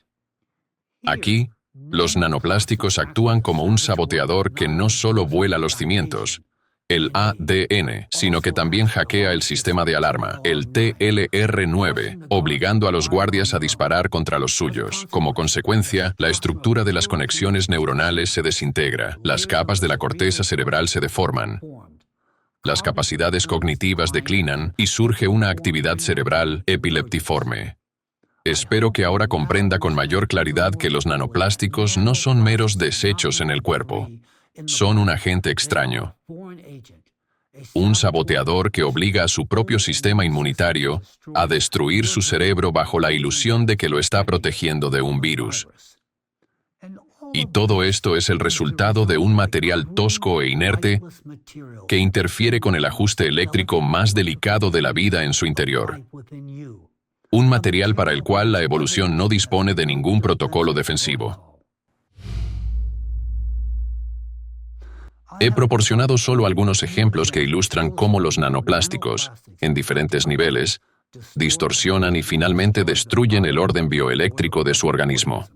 Aquí, los nanoplásticos actúan como un saboteador que no solo vuela los cimientos, el ADN, sino que también hackea el sistema de alarma, el TLR9, obligando a los guardias a disparar contra los suyos. Como consecuencia, la estructura de las conexiones neuronales se desintegra, las capas de la corteza cerebral se deforman, las capacidades cognitivas declinan y surge una actividad cerebral epileptiforme. Espero que ahora comprenda con mayor claridad que los nanoplásticos no son meros desechos en el cuerpo. Son un agente extraño, un saboteador que obliga a su propio sistema inmunitario a destruir su cerebro bajo la ilusión de que lo está protegiendo de un virus. Y todo esto es el resultado de un material tosco e inerte que interfiere con el ajuste eléctrico más delicado de la vida en su interior. Un material para el cual la evolución no dispone de ningún protocolo defensivo. He proporcionado solo algunos ejemplos que ilustran cómo los nanoplásticos, en diferentes niveles, distorsionan y finalmente destruyen el orden bioeléctrico de su organismo.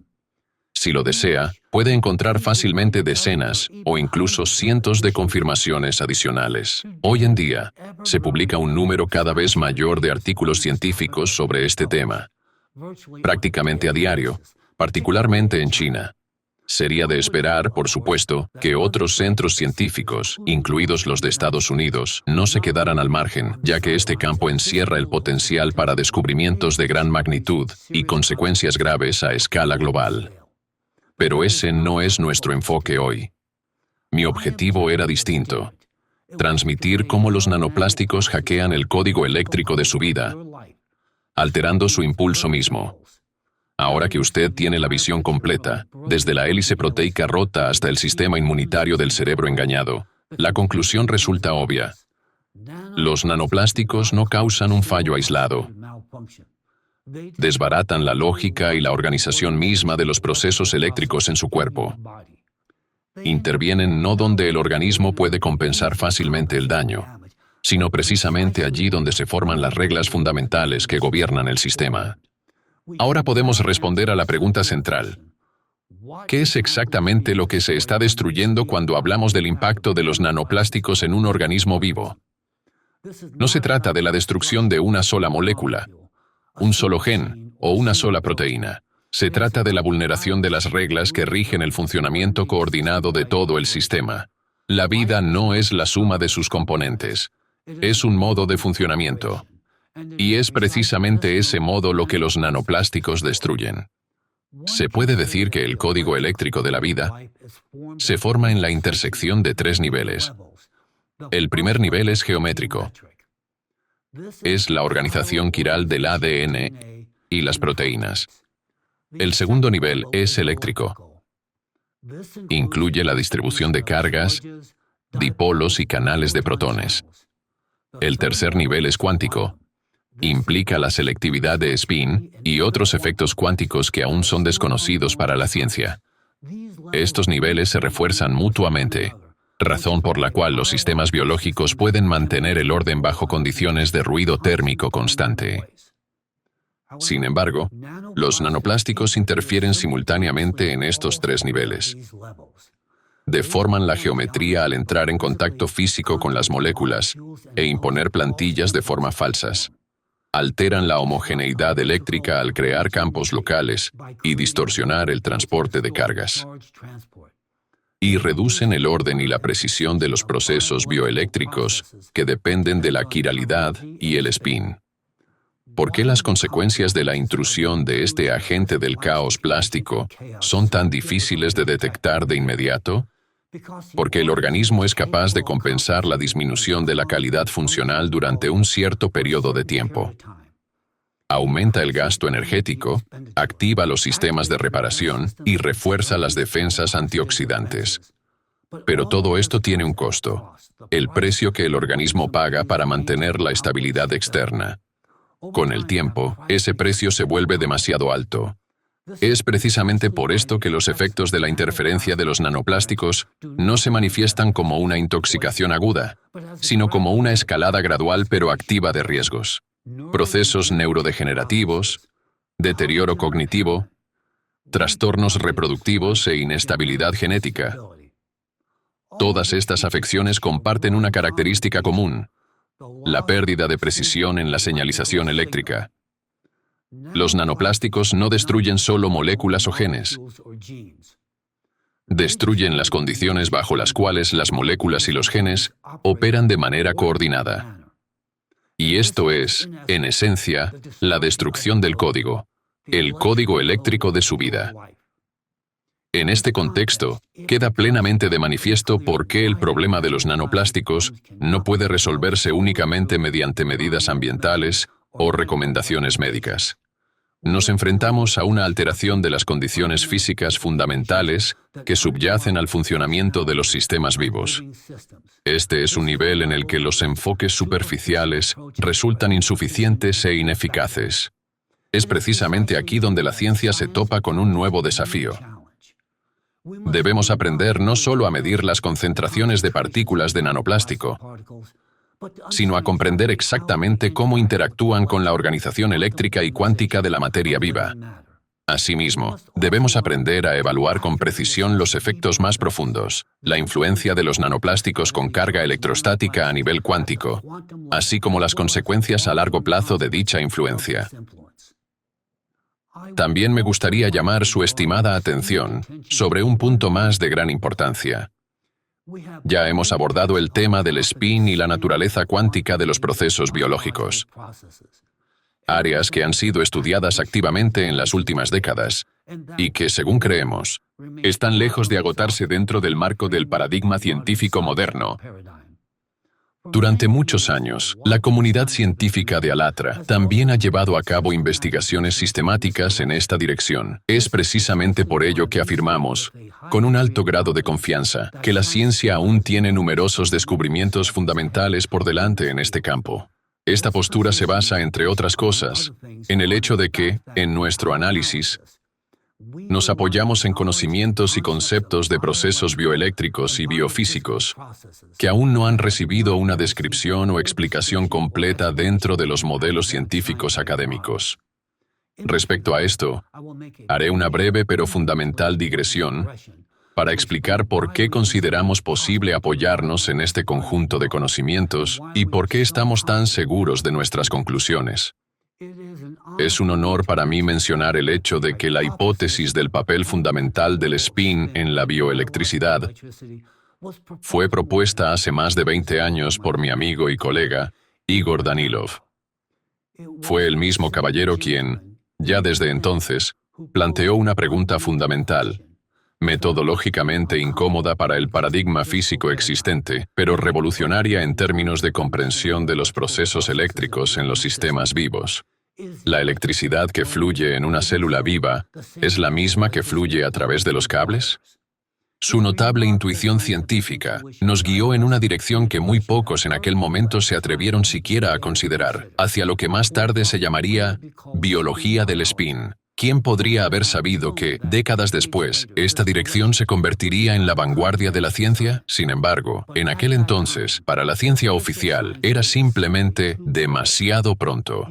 Si lo desea, puede encontrar fácilmente decenas o incluso cientos de confirmaciones adicionales. Hoy en día, se publica un número cada vez mayor de artículos científicos sobre este tema, prácticamente a diario, particularmente en China. Sería de esperar, por supuesto, que otros centros científicos, incluidos los de Estados Unidos, no se quedaran al margen, ya que este campo encierra el potencial para descubrimientos de gran magnitud y consecuencias graves a escala global. Pero ese no es nuestro enfoque hoy. Mi objetivo era distinto: transmitir cómo los nanoplásticos hackean el código eléctrico de su vida, alterando su impulso mismo. Ahora que usted tiene la visión completa, desde la hélice proteica rota hasta el sistema inmunitario del cerebro engañado, la conclusión resulta obvia. Los nanoplásticos no causan un fallo aislado. Desbaratan la lógica y la organización misma de los procesos eléctricos en su cuerpo. Intervienen no donde el organismo puede compensar fácilmente el daño, sino precisamente allí donde se forman las reglas fundamentales que gobiernan el sistema. Ahora podemos responder a la pregunta central: ¿qué es exactamente lo que se está destruyendo cuando hablamos del impacto de los nanoplásticos en un organismo vivo? No se trata de la destrucción de una sola molécula, un solo gen o una sola proteína. Se trata de la vulneración de las reglas que rigen el funcionamiento coordinado de todo el sistema. La vida no es la suma de sus componentes. Es un modo de funcionamiento. Y es precisamente ese modo lo que los nanoplásticos destruyen. Se puede decir que el código eléctrico de la vida se forma en la intersección de 3 niveles. El primer nivel es geométrico. Es la organización quiral del ADN y las proteínas. El segundo nivel es eléctrico. Incluye la distribución de cargas, dipolos y canales de protones. El tercer nivel es cuántico. Implica la selectividad de spin y otros efectos cuánticos que aún son desconocidos para la ciencia. Estos niveles se refuerzan mutuamente, razón por la cual los sistemas biológicos pueden mantener el orden bajo condiciones de ruido térmico constante. Sin embargo, los nanoplásticos interfieren simultáneamente en estos 3 niveles. Deforman la geometría al entrar en contacto físico con las moléculas e imponer plantillas de forma falsas. Alteran la homogeneidad eléctrica al crear campos locales y distorsionar el transporte de cargas. Y reducen el orden y la precisión de los procesos bioeléctricos que dependen de la quiralidad y el spin. ¿Por qué las consecuencias de la intrusión de este agente del caos plástico son tan difíciles de detectar de inmediato? Porque el organismo es capaz de compensar la disminución de la calidad funcional durante un cierto periodo de tiempo. Aumenta el gasto energético, activa los sistemas de reparación y refuerza las defensas antioxidantes. Pero todo esto tiene un costo: el precio que el organismo paga para mantener la estabilidad externa. Con el tiempo, ese precio se vuelve demasiado alto. Es precisamente por esto que los efectos de la interferencia de los nanoplásticos no se manifiestan como una intoxicación aguda, sino como una escalada gradual pero activa de riesgos. Procesos neurodegenerativos, deterioro cognitivo, trastornos reproductivos e inestabilidad genética. Todas estas afecciones comparten una característica común: la pérdida de precisión en la señalización eléctrica. Los nanoplásticos no destruyen solo moléculas o genes. Destruyen las condiciones bajo las cuales las moléculas y los genes operan de manera coordinada. Y esto es, en esencia, la destrucción del código, el código eléctrico de su vida. En este contexto, queda plenamente de manifiesto por qué el problema de los nanoplásticos no puede resolverse únicamente mediante medidas ambientales o recomendaciones médicas. Nos enfrentamos a una alteración de las condiciones físicas fundamentales que subyacen al funcionamiento de los sistemas vivos. Este es un nivel en el que los enfoques superficiales resultan insuficientes e ineficaces. Es precisamente aquí donde la ciencia se topa con un nuevo desafío. Debemos aprender no solo a medir las concentraciones de partículas de nanoplástico, sino a comprender exactamente cómo interactúan con la organización eléctrica y cuántica de la materia viva. Asimismo, debemos aprender a evaluar con precisión los efectos más profundos, la influencia de los nanoplásticos con carga electrostática a nivel cuántico, así como las consecuencias a largo plazo de dicha influencia. También me gustaría llamar su estimada atención sobre un punto más de gran importancia. Ya hemos abordado el tema del spin y la naturaleza cuántica de los procesos biológicos, áreas que han sido estudiadas activamente en las últimas décadas y que, según creemos, están lejos de agotarse dentro del marco del paradigma científico moderno. Durante muchos años, la comunidad científica de ALLATRA también ha llevado a cabo investigaciones sistemáticas en esta dirección. Es precisamente por ello que afirmamos, con un alto grado de confianza, que la ciencia aún tiene numerosos descubrimientos fundamentales por delante en este campo. Esta postura se basa, entre otras cosas, en el hecho de que, en nuestro análisis, nos apoyamos en conocimientos y conceptos de procesos bioeléctricos y biofísicos que aún no han recibido una descripción o explicación completa dentro de los modelos científicos académicos. Respecto a esto, haré una breve pero fundamental digresión para explicar por qué consideramos posible apoyarnos en este conjunto de conocimientos y por qué estamos tan seguros de nuestras conclusiones. Es un honor para mí mencionar el hecho de que la hipótesis del papel fundamental del spin en la bioelectricidad fue propuesta hace más de 20 años por mi amigo y colega, Igor Danilov. Fue el mismo caballero quien, ya desde entonces, planteó una pregunta fundamental, metodológicamente incómoda para el paradigma físico existente, pero revolucionaria en términos de comprensión de los procesos eléctricos en los sistemas vivos. ¿La electricidad que fluye en una célula viva es la misma que fluye a través de los cables? Su notable intuición científica nos guió en una dirección que muy pocos en aquel momento se atrevieron siquiera a considerar, hacia lo que más tarde se llamaría biología del spin. ¿Quién podría haber sabido que, décadas después, esta dirección se convertiría en la vanguardia de la ciencia? Sin embargo, en aquel entonces, para la ciencia oficial, era simplemente demasiado pronto.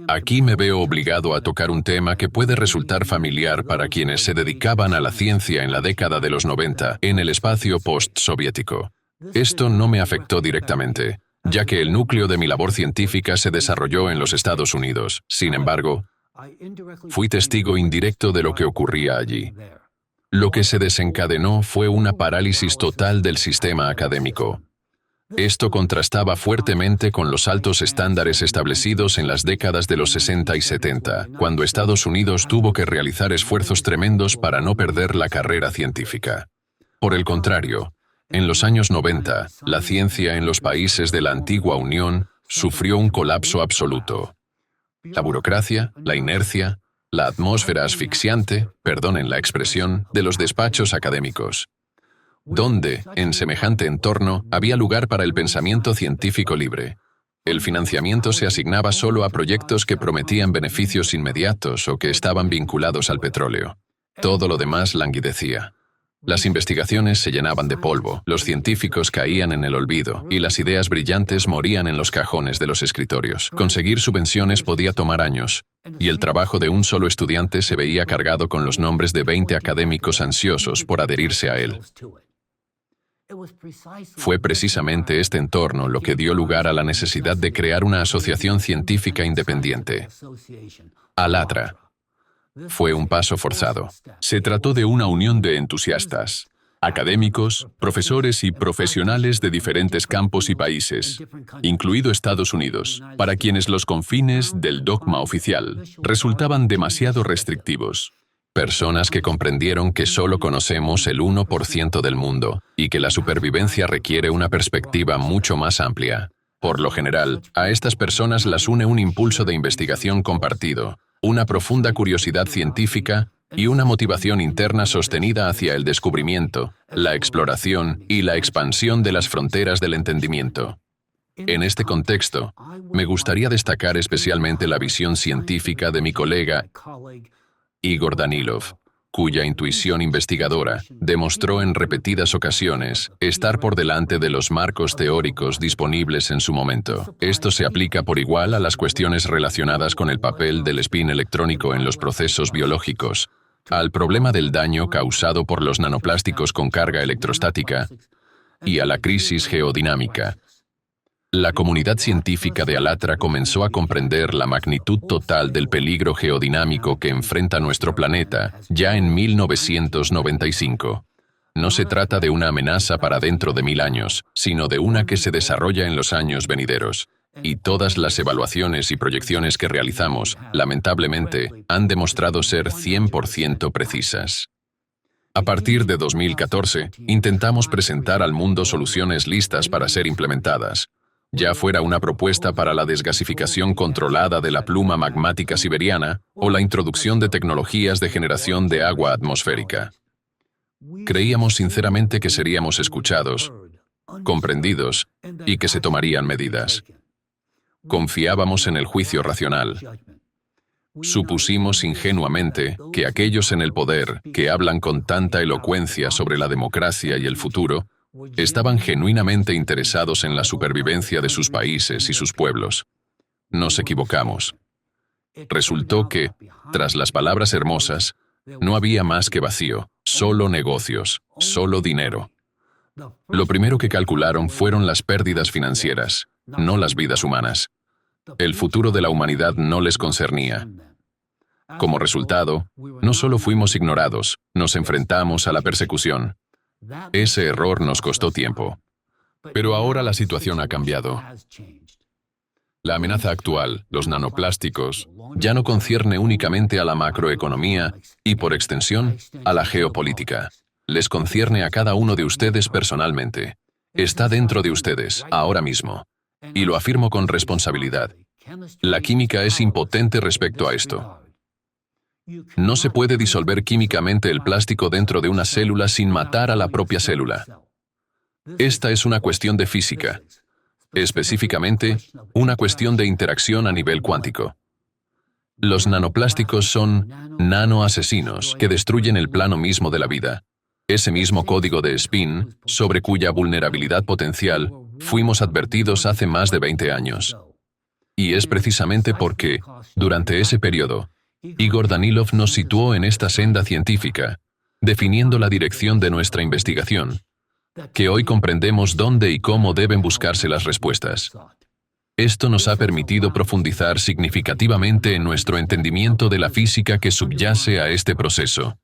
Aquí me veo obligado a tocar un tema que puede resultar familiar para quienes se dedicaban a la ciencia en la década de los 90, en el espacio post-soviético. Esto no me afectó directamente, ya que el núcleo de mi labor científica se desarrolló en los Estados Unidos. Sin embargo, fui testigo indirecto de lo que ocurría allí. Lo que se desencadenó fue una parálisis total del sistema académico. Esto contrastaba fuertemente con los altos estándares establecidos en las décadas de los 60 y 70, cuando Estados Unidos tuvo que realizar esfuerzos tremendos para no perder la carrera científica. Por el contrario, en los años 90, la ciencia en los países de la antigua Unión sufrió un colapso absoluto. La burocracia, la inercia, la atmósfera asfixiante, perdonen la expresión, de los despachos académicos, donde, en semejante entorno, había lugar para el pensamiento científico libre. El financiamiento se asignaba solo a proyectos que prometían beneficios inmediatos o que estaban vinculados al petróleo. Todo lo demás languidecía. Las investigaciones se llenaban de polvo, los científicos caían en el olvido y las ideas brillantes morían en los cajones de los escritorios. Conseguir subvenciones podía tomar años, y el trabajo de un solo estudiante se veía cargado con los nombres de 20 académicos ansiosos por adherirse a él. Fue precisamente este entorno lo que dio lugar a la necesidad de crear una asociación científica independiente. ALLATRA. Fue un paso forzado. Se trató de una unión de entusiastas, académicos, profesores y profesionales de diferentes campos y países, incluido Estados Unidos, para quienes los confines del dogma oficial resultaban demasiado restrictivos. Personas que comprendieron que solo conocemos el 1% del mundo y que la supervivencia requiere una perspectiva mucho más amplia. Por lo general, a estas personas las une un impulso de investigación compartido, una profunda curiosidad científica y una motivación interna sostenida hacia el descubrimiento, la exploración y la expansión de las fronteras del entendimiento. En este contexto, me gustaría destacar especialmente la visión científica de mi colega Igor Danilov. cuya intuición investigadora demostró en repetidas ocasiones estar por delante de los marcos teóricos disponibles en su momento. Esto se aplica por igual a las cuestiones relacionadas con el papel del spin electrónico en los procesos biológicos, al problema del daño causado por los nanoplásticos con carga electrostática y a la crisis geodinámica. La comunidad científica de Alatra comenzó a comprender la magnitud total del peligro geodinámico que enfrenta nuestro planeta ya en 1995. No se trata de una amenaza para dentro de 1000 años, sino de una que se desarrolla en los años venideros. Y todas las evaluaciones y proyecciones que realizamos, lamentablemente, han demostrado ser 100% precisas. A partir de 2014, intentamos presentar al mundo soluciones listas para ser implementadas, ya fuera una propuesta para la desgasificación controlada de la pluma magmática siberiana o la introducción de tecnologías de generación de agua atmosférica. Creíamos sinceramente que seríamos escuchados, comprendidos y que se tomarían medidas. Confiábamos en el juicio racional. Supusimos ingenuamente que aquellos en el poder, que hablan con tanta elocuencia sobre la democracia y el futuro, estaban genuinamente interesados en la supervivencia de sus países y sus pueblos. Nos equivocamos. Resultó que, tras las palabras hermosas, no había más que vacío, solo negocios, solo dinero. Lo primero que calcularon fueron las pérdidas financieras, no las vidas humanas. El futuro de la humanidad no les concernía. Como resultado, no solo fuimos ignorados, nos enfrentamos a la persecución. Ese error nos costó tiempo. Pero ahora la situación ha cambiado. La amenaza actual, los nanoplásticos, ya no concierne únicamente a la macroeconomía y, por extensión, a la geopolítica. Les concierne a cada uno de ustedes personalmente. Está dentro de ustedes, ahora mismo. Y lo afirmo con responsabilidad. La química es impotente respecto a esto. No se puede disolver químicamente el plástico dentro de una célula sin matar a la propia célula. Esta es una cuestión de física. Específicamente, una cuestión de interacción a nivel cuántico. Los nanoplásticos son nanoasesinos que destruyen el plano mismo de la vida. Ese mismo código de spin, sobre cuya vulnerabilidad potencial fuimos advertidos hace más de 20 años. Y es precisamente porque, durante ese periodo, Igor Danilov nos situó en esta senda científica, definiendo la dirección de nuestra investigación, que hoy comprendemos dónde y cómo deben buscarse las respuestas. Esto nos ha permitido profundizar significativamente en nuestro entendimiento de la física que subyace a este proceso.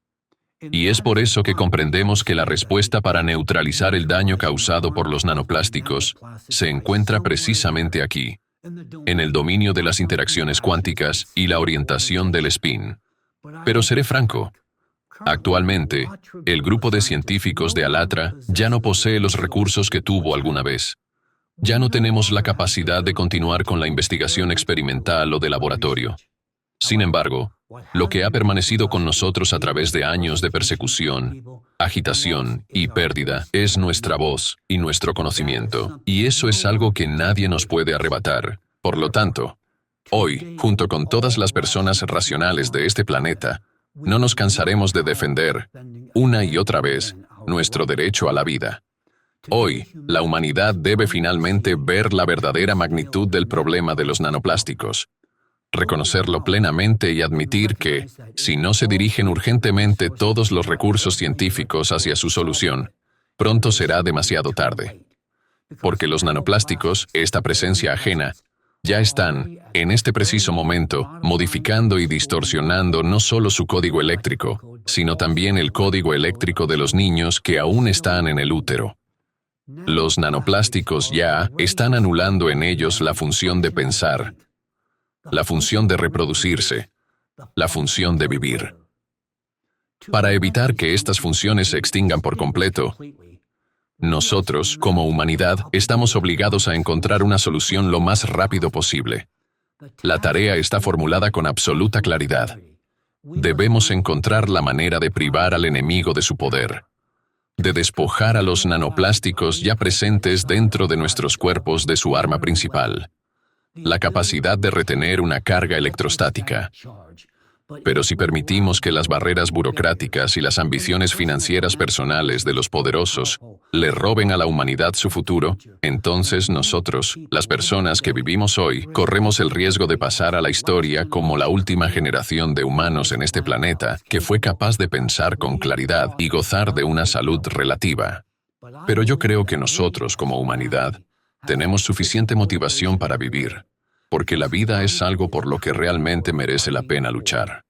Y es por eso que comprendemos que la respuesta para neutralizar el daño causado por los nanoplásticos se encuentra precisamente aquí, en el dominio de las interacciones cuánticas y la orientación del spin. Pero seré franco. Actualmente, el grupo de científicos de Alatra ya no posee los recursos que tuvo alguna vez. Ya no tenemos la capacidad de continuar con la investigación experimental o de laboratorio. Sin embargo, lo que ha permanecido con nosotros a través de años de persecución, agitación y pérdida es nuestra voz y nuestro conocimiento, y eso es algo que nadie nos puede arrebatar. Por lo tanto, hoy, junto con todas las personas racionales de este planeta, no nos cansaremos de defender, una y otra vez, nuestro derecho a la vida. Hoy, la humanidad debe finalmente ver la verdadera magnitud del problema de los nanoplásticos, reconocerlo plenamente y admitir que, si no se dirigen urgentemente todos los recursos científicos hacia su solución, pronto será demasiado tarde. Porque los nanoplásticos, esta presencia ajena, ya están, en este preciso momento, modificando y distorsionando no solo su código eléctrico, sino también el código eléctrico de los niños que aún están en el útero. Los nanoplásticos ya están anulando en ellos la función de pensar, la función de reproducirse, la función de vivir. Para evitar que estas funciones se extingan por completo, nosotros, como humanidad, estamos obligados a encontrar una solución lo más rápido posible. La tarea está formulada con absoluta claridad. Debemos encontrar la manera de privar al enemigo de su poder, de despojar a los nanoplásticos ya presentes dentro de nuestros cuerpos de su arma principal, la capacidad de retener una carga electrostática. Pero si permitimos que las barreras burocráticas y las ambiciones financieras personales de los poderosos le roben a la humanidad su futuro, entonces nosotros, las personas que vivimos hoy, corremos el riesgo de pasar a la historia como la última generación de humanos en este planeta que fue capaz de pensar con claridad y gozar de una salud relativa. Pero yo creo que nosotros, como humanidad, tenemos suficiente motivación para vivir, porque la vida es algo por lo que realmente merece la pena luchar.